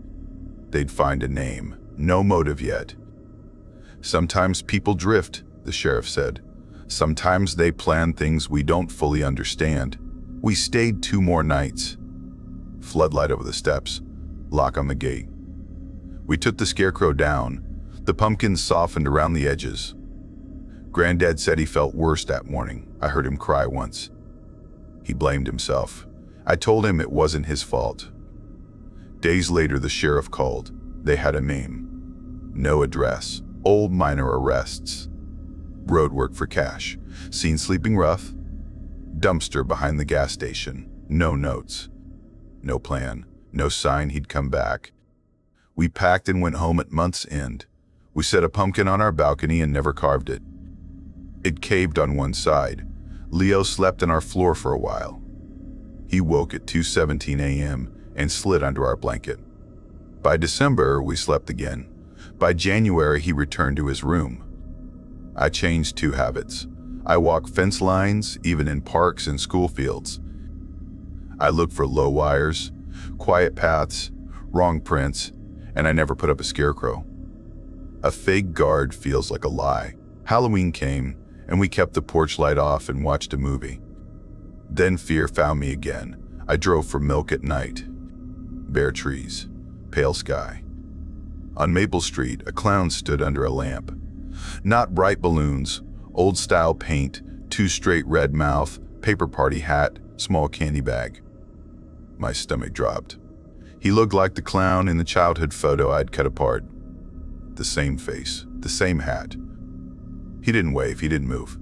They'd find a name, no motive yet. Sometimes people drift, the sheriff said. Sometimes they plan things we don't fully understand. We stayed 2 more nights. Floodlight over the steps, lock on the gate. We took the scarecrow down. The pumpkins softened around the edges. Granddad said he felt worse that morning. I heard him cry once. He blamed himself. I told him it wasn't his fault. Days later, the sheriff called. They had a name. No address. Old minor arrests. Road work for cash. Seen sleeping rough. Dumpster behind the gas station. No notes. No plan. No sign he'd come back. We packed and went home at month's end. We set a pumpkin on our balcony and never carved it. It caved on one side. Leo slept on our floor for a while. He woke at 2:17 a.m. and slid under our blanket. By December, we slept again. By January, he returned to his room. I changed 2 habits. I walk fence lines, even in parks and school fields. I look for low wires, quiet paths, wrong prints, and I never put up a scarecrow. A fake guard feels like a lie. Halloween came, and we kept the porch light off and watched a movie. Then fear found me again. I drove for milk at night. Bare trees, pale sky. On Maple Street, a clown stood under a lamp. Not bright balloons, old-style paint, 2 straight red mouth, paper party hat, small candy bag. My stomach dropped. He looked like the clown in the childhood photo I'd cut apart. The same face, the same hat. He didn't wave, he didn't move.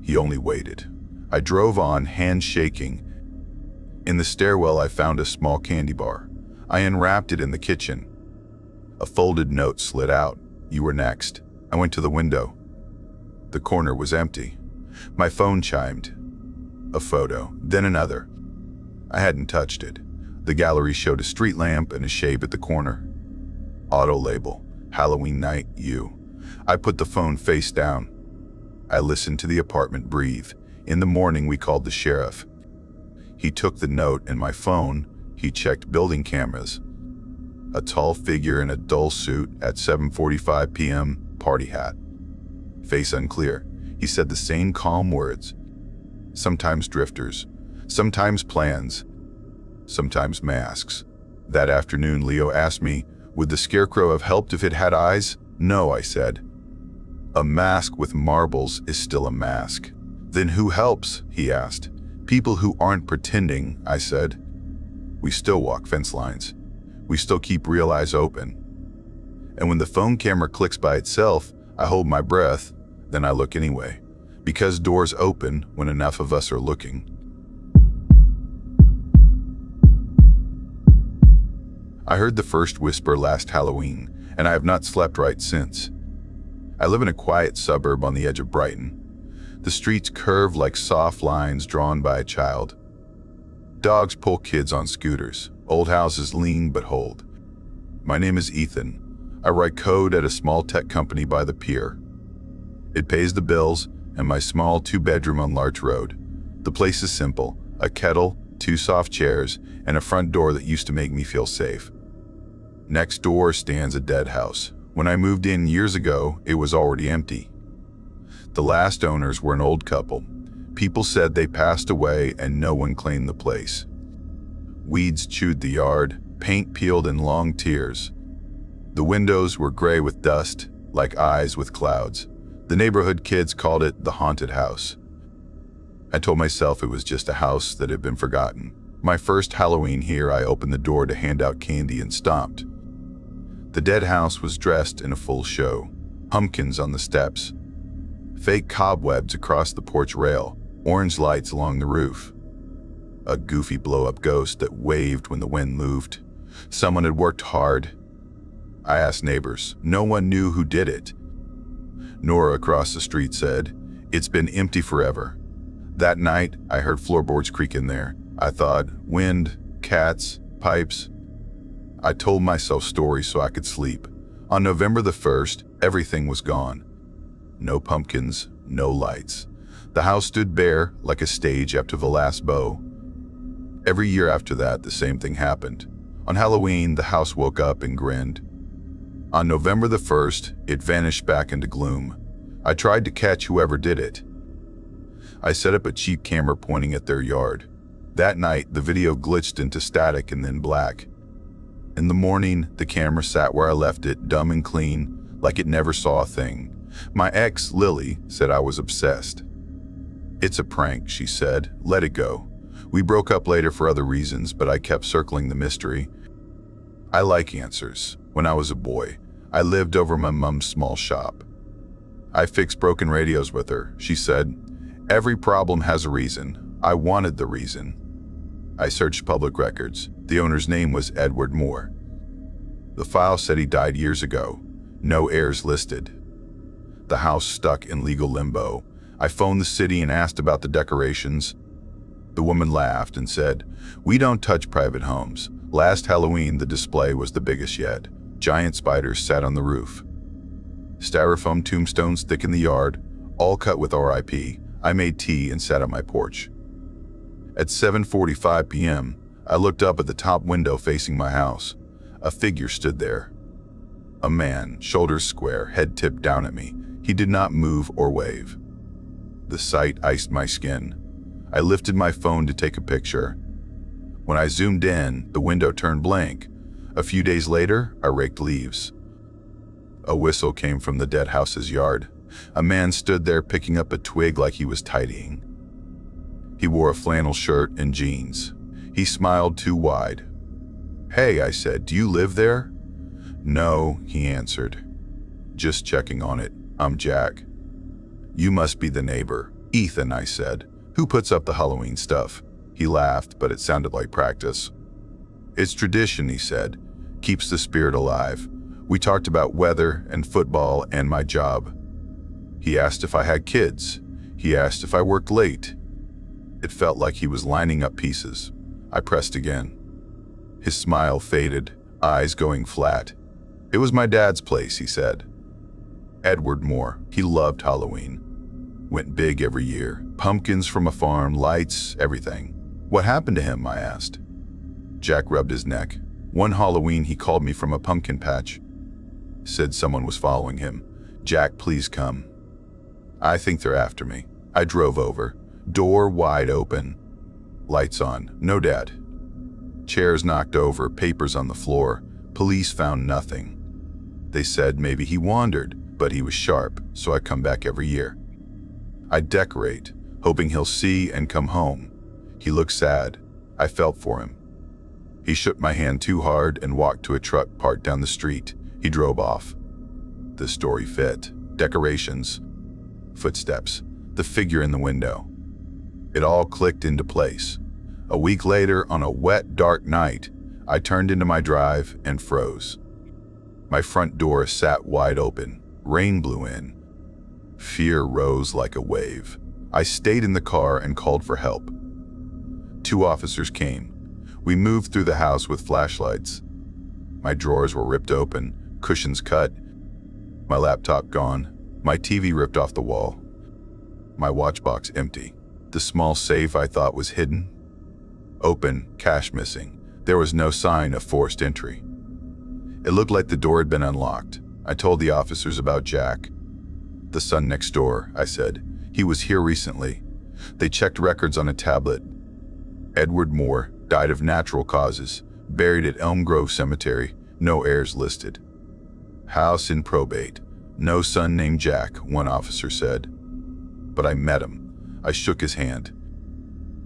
He only waited. I drove on, hands shaking. In the stairwell, I found a small candy bar. I unwrapped it in the kitchen. A folded note slid out. You were next. I went to the window. The corner was empty. My phone chimed. A photo, then another. I hadn't touched it. The gallery showed a street lamp and a shave at the corner. Auto label, Halloween night, you. I put the phone face down. I listened to the apartment breathe. In the morning, we called the sheriff. He took the note and my phone. He checked building cameras. A tall figure in a dull suit at 7:45 p.m., party hat. Face unclear. He said the same calm words. Sometimes drifters, sometimes plans, sometimes masks. That afternoon, Leo asked me, would the scarecrow have helped if it had eyes? No, I said. A mask with marbles is still a mask. Then who helps? He asked. People who aren't pretending, I said. We still walk fence lines. We still keep real eyes open. And when the phone camera clicks by itself, I hold my breath, then I look anyway. Because doors open when enough of us are looking. I heard the first whisper last Halloween, and I have not slept right since. I live in a quiet suburb on the edge of Brighton. The streets curve like soft lines drawn by a child. Dogs pull kids on scooters. Old houses lean but hold. My name is Ethan. I write code at a small tech company by the pier. It pays the bills and my small 2-bedroom on Larch Road. The place is simple, a kettle, 2 soft chairs, and a front door that used to make me feel safe. Next door stands a dead house. When I moved in years ago, it was already empty. The last owners were an old couple. People said they passed away and no one claimed the place. Weeds chewed the yard, paint peeled in long tiers. The windows were gray with dust, like eyes with clouds. The neighborhood kids called it the haunted house. I told myself it was just a house that had been forgotten. My first Halloween here, I opened the door to hand out candy and stomped. The dead house was dressed in a full show. Pumpkins on the steps, fake cobwebs across the porch rail, orange lights along the roof. A goofy blow-up ghost that waved when the wind moved. Someone had worked hard. I asked neighbors. No one knew who did it. Nora across the street said, "It's been empty forever." That night, I heard floorboards creak in there. I thought, wind, cats, pipes. I told myself stories so I could sleep. On November the 1st, everything was gone. No pumpkins, no lights. The house stood bare like a stage after the last bow. Every year after that, the same thing happened. On Halloween, the house woke up and grinned. On November the 1st, it vanished back into gloom. I tried to catch whoever did it. I set up a cheap camera pointing at their yard. That night, the video glitched into static and then black. In the morning, the camera sat where I left it, dumb and clean, like it never saw a thing. My ex, Lily, said I was obsessed. "It's a prank," she said. "Let it go." We broke up later for other reasons, but I kept circling the mystery. I like answers. When I was a boy, I lived over my mom's small shop. I fixed broken radios with her. She said, "Every problem has a reason." I wanted the reason. I searched public records. The owner's name was Edward Moore. The file said he died years ago. No heirs listed. The house stuck in legal limbo. I phoned the city and asked about the decorations. The woman laughed and said, "We don't touch private homes. Last Halloween, the display was the biggest yet. Giant spiders sat on the roof. Styrofoam tombstones thick in the yard, all cut with RIP. I made tea and sat on my porch. At 7:45 p.m., I looked up at the top window facing my house. A figure stood there. A man, shoulders square, head tipped down at me. He did not move or wave. The sight iced my skin. I lifted my phone to take a picture. When I zoomed in, the window turned blank. A few days later, I raked leaves. A whistle came from the dead house's yard. A man stood there picking up a twig like he was tidying. He wore a flannel shirt and jeans. He smiled too wide. "Hey," I said, "do you live there?" "No," he answered. "Just checking on it. I'm Jack." "You must be the neighbor." "Ethan," I said. "Who puts up the Halloween stuff?" He laughed, but it sounded like practice. "It's tradition," he said. "Keeps the spirit alive." We talked about weather and football and my job. He asked if I had kids. He asked if I worked late. It felt like he was lining up pieces. I pressed again. His smile faded, eyes going flat. "It was my dad's place," he said. Edward Moore. He loved Halloween. Went big every year. Pumpkins from a farm, lights, everything. "What happened to him?" I asked. Jack rubbed his neck. "One Halloween he called me from a pumpkin patch. Said someone was following him. 'Jack, please come.' I think they're after me." I drove over. Door wide open. Lights on. No dad. Chairs knocked over, papers on the floor. Police found nothing. They said maybe he wandered, but he was sharp, so I come back every year. I decorate, hoping he'll see and come home. He looked sad. I felt for him. He shook my hand too hard and walked to a truck parked down the street. He drove off. The story fit. Decorations. Footsteps. The figure in the window. It all clicked into place. A week later, on a wet, dark night, I turned into my drive and froze. My front door sat wide open. Rain blew in. Fear rose like a wave. I stayed in the car and called for help. 2 officers came. We moved through the house with flashlights. My drawers were ripped open, cushions cut, my laptop gone, my TV ripped off the wall, my watch box empty. The small safe I thought was hidden, open, cash missing. There was no sign of forced entry. It looked like the door had been unlocked. I told the officers about Jack. "The son next door," I said. "He was here recently." They checked records on a tablet. Edward Moore, died of natural causes, buried at Elm Grove Cemetery, no heirs listed. House in probate, no son named Jack, one officer said. But I met him. I shook his hand.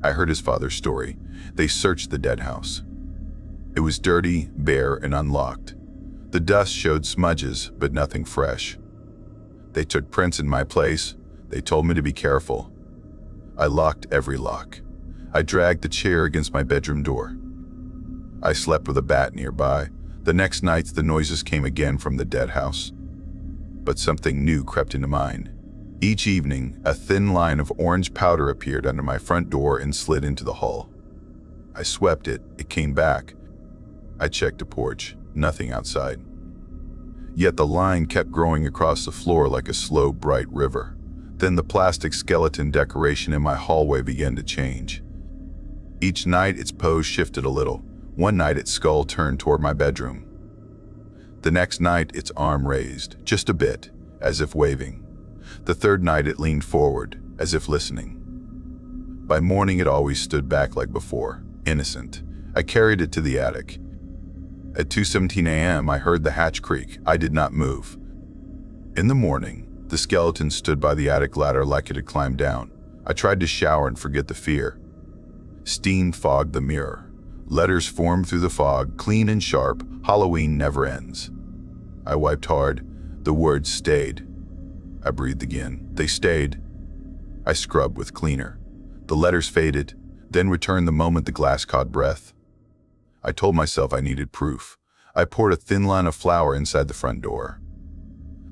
I heard his father's story. They searched the dead house. It was dirty, bare, and unlocked. The dust showed smudges, but nothing fresh. They took prints in my place. They told me to be careful. I locked every lock. I dragged the chair against my bedroom door. I slept with a bat nearby. The next night, the noises came again from the dead house. But something new crept into mine. Each evening, a thin line of orange powder appeared under my front door and slid into the hall. I swept it. It came back. I checked the porch. Nothing outside. Yet the line kept growing across the floor like a slow, bright river. Then the plastic skeleton decoration in my hallway began to change. Each night, its pose shifted a little. One night, its skull turned toward my bedroom. The next night, its arm raised, just a bit, as if waving. The third night, it leaned forward, as if listening. By morning, it always stood back like before, innocent. I carried it to the attic. At 2:17 a.m., I heard the hatch creak. I did not move. In the morning, the skeleton stood by the attic ladder like it had climbed down. I tried to shower and forget the fear. Steam fogged the mirror. Letters formed through the fog, clean and sharp. Halloween never ends. I wiped hard. The words stayed. I breathed again. They stayed. I scrubbed with cleaner. The letters faded, then returned the moment the glass caught breath. I told myself I needed proof. I poured a thin line of flour inside the front door.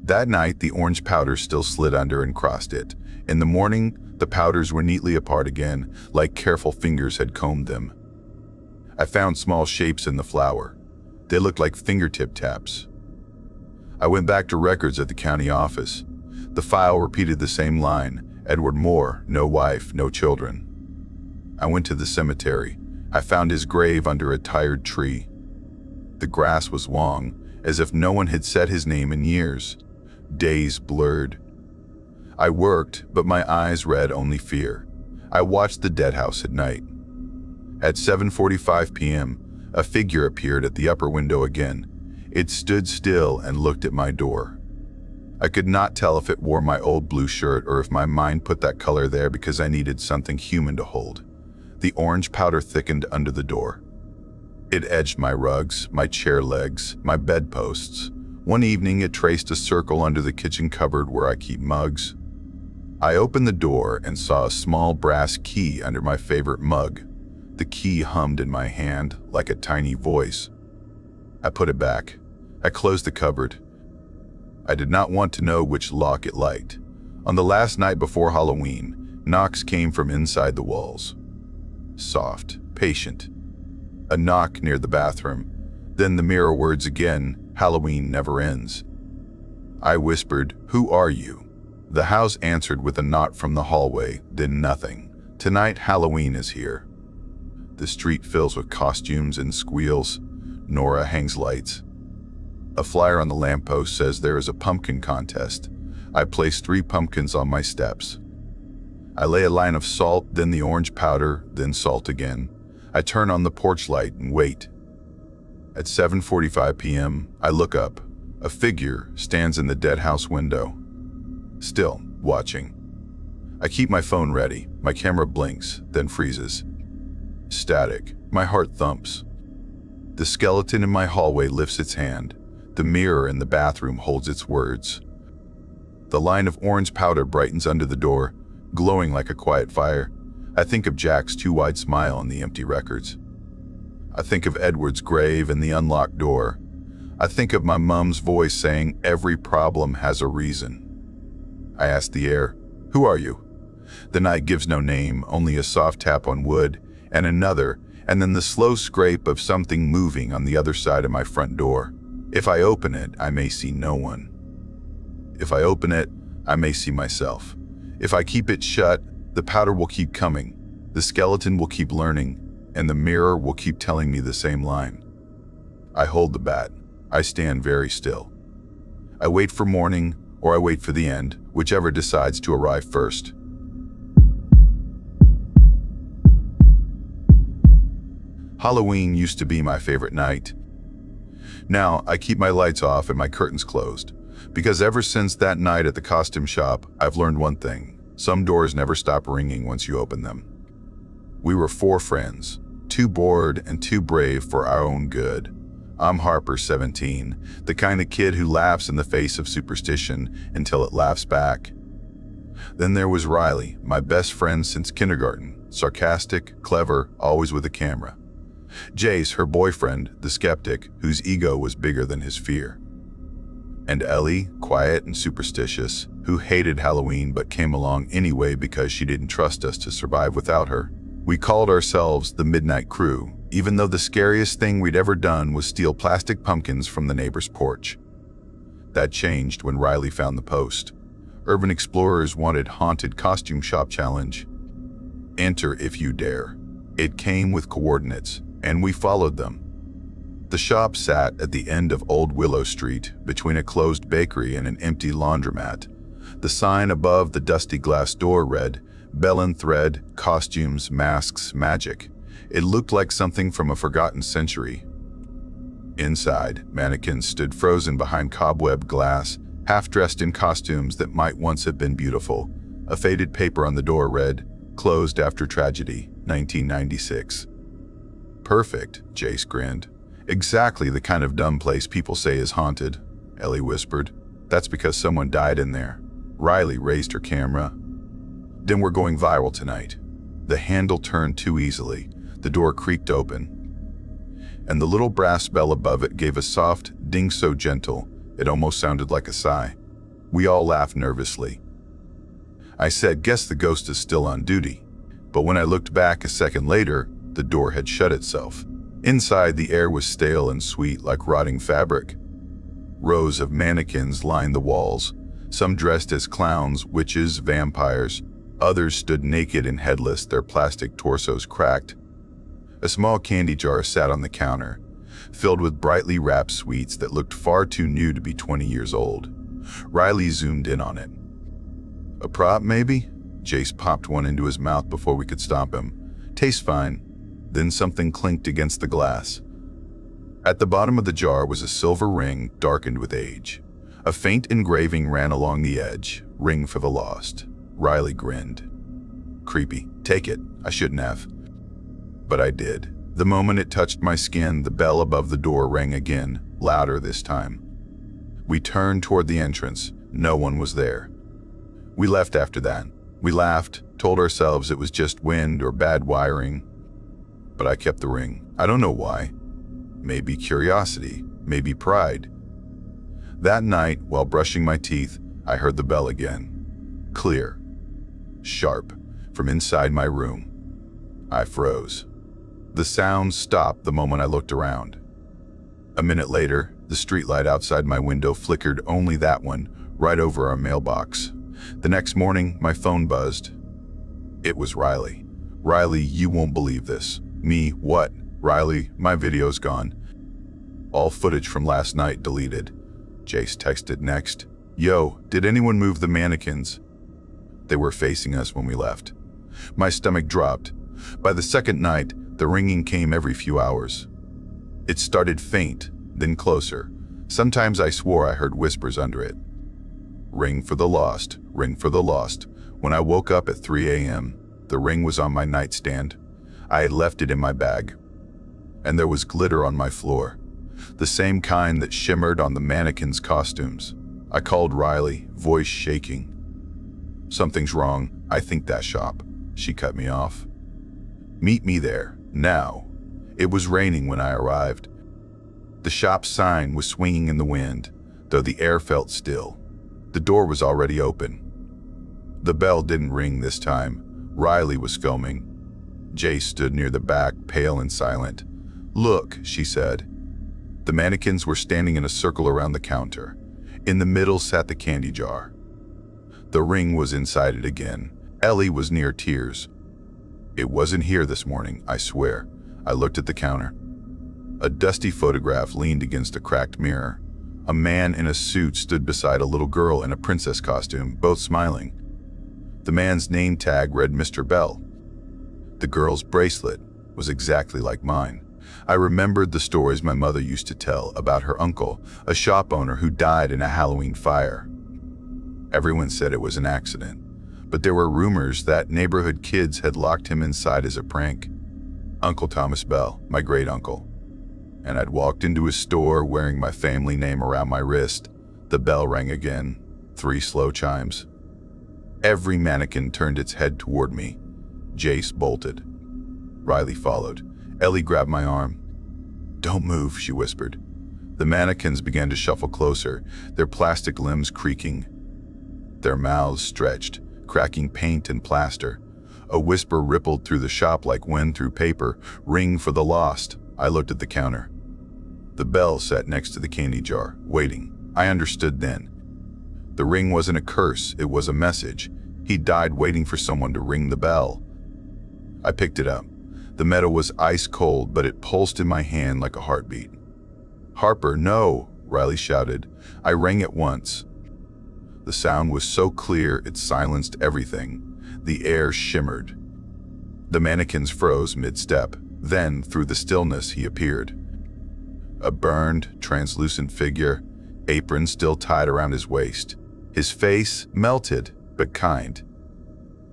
That night, the orange powder still slid under and crossed it. In the morning, the powders were neatly apart again, like careful fingers had combed them. I found small shapes in the flour. They looked like fingertip taps. I went back to records at the county office. The file repeated the same line: Edward Moore, no wife, no children. I went to the cemetery. I found his grave under a tired tree. The grass was long, as if no one had said his name in years. Days blurred. I worked, but my eyes read only fear. I watched the dead house at night. At 7:45 p.m., a figure appeared at the upper window again. It stood still and looked at my door. I could not tell if it wore my old blue shirt or if my mind put that color there because I needed something human to hold. The orange powder thickened under the door. It edged my rugs, my chair legs, my bedposts. One evening, it traced a circle under the kitchen cupboard where I keep mugs. I opened the door and saw a small brass key under my favorite mug. The key hummed in my hand like a tiny voice. I put it back. I closed the cupboard. I did not want to know which lock it liked. On the last night before Halloween, knocks came from inside the walls. Soft, patient. A knock near the bathroom. Then the mirror words again: Halloween never ends. I whispered, "Who are you?" The house answered with a knock from the hallway, then nothing. Tonight, Halloween is here. The street fills with costumes and squeals. Nora hangs lights. A flyer on the lamppost says there is a pumpkin contest. I place 3 pumpkins on my steps. I lay a line of salt, then the orange powder, then salt again. I turn on the porch light and wait. At 7:45 p.m., I look up. A figure stands in the dead house window. Still, watching. I keep my phone ready. My camera blinks, then freezes. Static. My heart thumps. The skeleton in my hallway lifts its hand. The mirror in the bathroom holds its words. The line of orange powder brightens under the door, glowing like a quiet fire. I think of Jack's too wide smile on the empty records. I think of Edward's grave and the unlocked door. I think of my mom's voice saying, "Every problem has a reason." I ask the air, "Who are you?" The night gives no name, only a soft tap on wood, and another, and then the slow scrape of something moving on the other side of my front door. If I open it, I may see no one. If I open it, I may see myself. If I keep it shut, the powder will keep coming, the skeleton will keep learning, and the mirror will keep telling me the same line. I hold the bat. I stand very still. I wait for morning, or I wait for the end, whichever decides to arrive first. Halloween used to be my favorite night. Now, I keep my lights off and my curtains closed, because ever since that night at the costume shop, I've learned one thing. Some doors never stop ringing once you open them. We were 4 friends, too bored and too brave for our own good. I'm Harper, 17, the kind of kid who laughs in the face of superstition until it laughs back. Then there was Riley, my best friend since kindergarten, sarcastic, clever, always with a camera. Jace, her boyfriend, the skeptic, whose ego was bigger than his fear. And Ellie, quiet and superstitious, who hated Halloween but came along anyway because she didn't trust us to survive without her. We called ourselves the Midnight Crew, even though the scariest thing we'd ever done was steal plastic pumpkins from the neighbor's porch. That changed when Riley found the post. Urban Explorers wanted Haunted Costume Shop Challenge. Enter if you dare. It came with coordinates, and we followed them. The shop sat at the end of Old Willow Street, between a closed bakery and an empty laundromat. The sign above the dusty glass door read, "Bell and Thread, Costumes, Masks, Magic." It looked like something from a forgotten century. Inside, mannequins stood frozen behind cobwebbed glass, half-dressed in costumes that might once have been beautiful. A faded paper on the door read, "Closed after tragedy, 1996. "Perfect," Jace grinned. "Exactly the kind of dumb place people say is haunted," Ellie whispered. "That's because someone died in there." Riley raised her camera. "Then we're going viral tonight." The handle turned too easily. The door creaked open, and the little brass bell above it gave a soft ding so gentle it almost sounded like a sigh. We all laughed nervously. I said, "Guess the ghost is still on duty." But when I looked back a second later, the door had shut itself. Inside, the air was stale and sweet like rotting fabric. Rows of mannequins lined the walls, some dressed as clowns, witches, vampires. Others stood naked and headless, their plastic torsos cracked. A small candy jar sat on the counter, filled with brightly wrapped sweets that looked far too new to be 20 years old. Riley zoomed in on it. "A prop, maybe?" Jace popped one into his mouth before we could stop him. "Tastes fine." Then something clinked against the glass. At the bottom of the jar was a silver ring darkened with age. A faint engraving ran along the edge, "Ring for the Lost." Riley grinned. "Creepy. Take it. I shouldn't have." But I did. The moment it touched my skin, the bell above the door rang again, louder this time. We turned toward the entrance. No one was there. We left after that. We laughed, told ourselves it was just wind or bad wiring. But I kept the ring. I don't know why. Maybe curiosity, maybe pride. That night, while brushing my teeth, I heard the bell again. Clear. Sharp, from inside my room. I froze. The sound stopped the moment I looked around. A minute later, the streetlight outside my window flickered, only that one, right over our mailbox. The next morning, my phone buzzed. It was Riley. "Riley, you won't believe this." "Me, what?" "Riley, my video's gone. All footage from last night deleted." Jace texted next. "Yo, did anyone move the mannequins?" They were facing us when we left. My stomach dropped. By the second night, the ringing came every few hours. It started faint, then closer. Sometimes I swore I heard whispers under it. "Ring for the lost, ring for the lost." When I woke up at 3 a.m., the ring was on my nightstand. I had left it in my bag. And there was glitter on my floor, the same kind that shimmered on the mannequins' costumes. I called Riley, voice shaking. "Something's wrong. I think that shop." She cut me off. "Meet me there, now." It was raining when I arrived. The shop's sign was swinging in the wind, though the air felt still. The door was already open. The bell didn't ring this time. Riley was filming. Jace stood near the back, pale and silent. "Look," she said. The mannequins were standing in a circle around the counter. In the middle sat the candy jar. The ring was inside it again. Ellie was near tears. "It wasn't here this morning, I swear." I looked at the counter. A dusty photograph leaned against a cracked mirror. A man in a suit stood beside a little girl in a princess costume, both smiling. The man's name tag read Mr. Bell. The girl's bracelet was exactly like mine. I remembered the stories my mother used to tell about her uncle, a shop owner who died in a Halloween fire. Everyone said it was an accident, but there were rumors that neighborhood kids had locked him inside as a prank. Uncle Thomas Bell, my great-uncle. And I'd walked into his store wearing my family name around my wrist. The bell rang again, 3 slow chimes. Every mannequin turned its head toward me. Jace bolted. Riley followed. Ellie grabbed my arm. "Don't move," she whispered. The mannequins began to shuffle closer, their plastic limbs creaking. Their mouths stretched, cracking paint and plaster. A whisper rippled through the shop like wind through paper. "Ring for the lost." I looked at the counter. The bell sat next to the candy jar, waiting. I understood then. The ring wasn't a curse, it was a message. He died waiting for someone to ring the bell. I picked it up. The metal was ice cold, but it pulsed in my hand like a heartbeat. "Harper, no!" Riley shouted. I rang it once. The sound was so clear it silenced everything. The air shimmered. The mannequins froze mid-step. Then, through the stillness, he appeared. A burned, translucent figure, apron still tied around his waist. His face melted, but kind.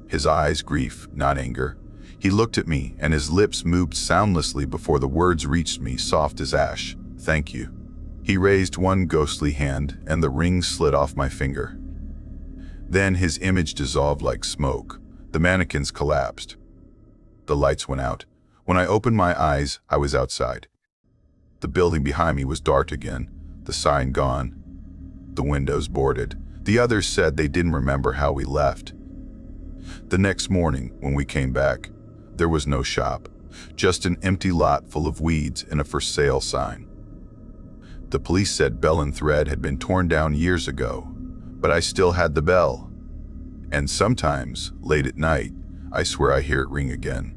His eyes grief, not anger. He looked at me, and his lips moved soundlessly before the words reached me, soft as ash. "Thank you." He raised one ghostly hand, and the ring slid off my finger. Then his image dissolved like smoke. The mannequins collapsed. The lights went out. When I opened my eyes, I was outside. The building behind me was dark again, the sign gone, the windows boarded. The others said they didn't remember how we left. The next morning, when we came back, there was no shop. just an empty lot full of weeds and a for sale sign. The police said bell and thread had been torn down years ago, but I still had the bell. And sometimes, late at night, I swear I hear it ring again.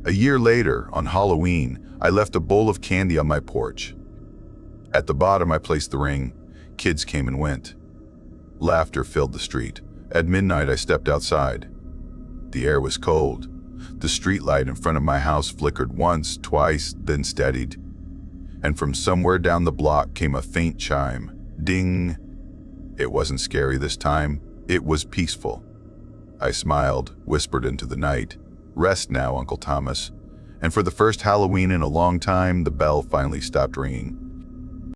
A year later, on Halloween, I left a bowl of candy on my porch. At the bottom, I placed the ring. Kids came and went. Laughter filled the street. At midnight, I stepped outside. The air was cold. The streetlight in front of my house flickered once, twice, then steadied. And from somewhere down the block came a faint chime. Ding! It wasn't scary this time. It was peaceful. I smiled, whispered into the night, "Rest now, Uncle Thomas." And for the first Halloween in a long time, the bell finally stopped ringing.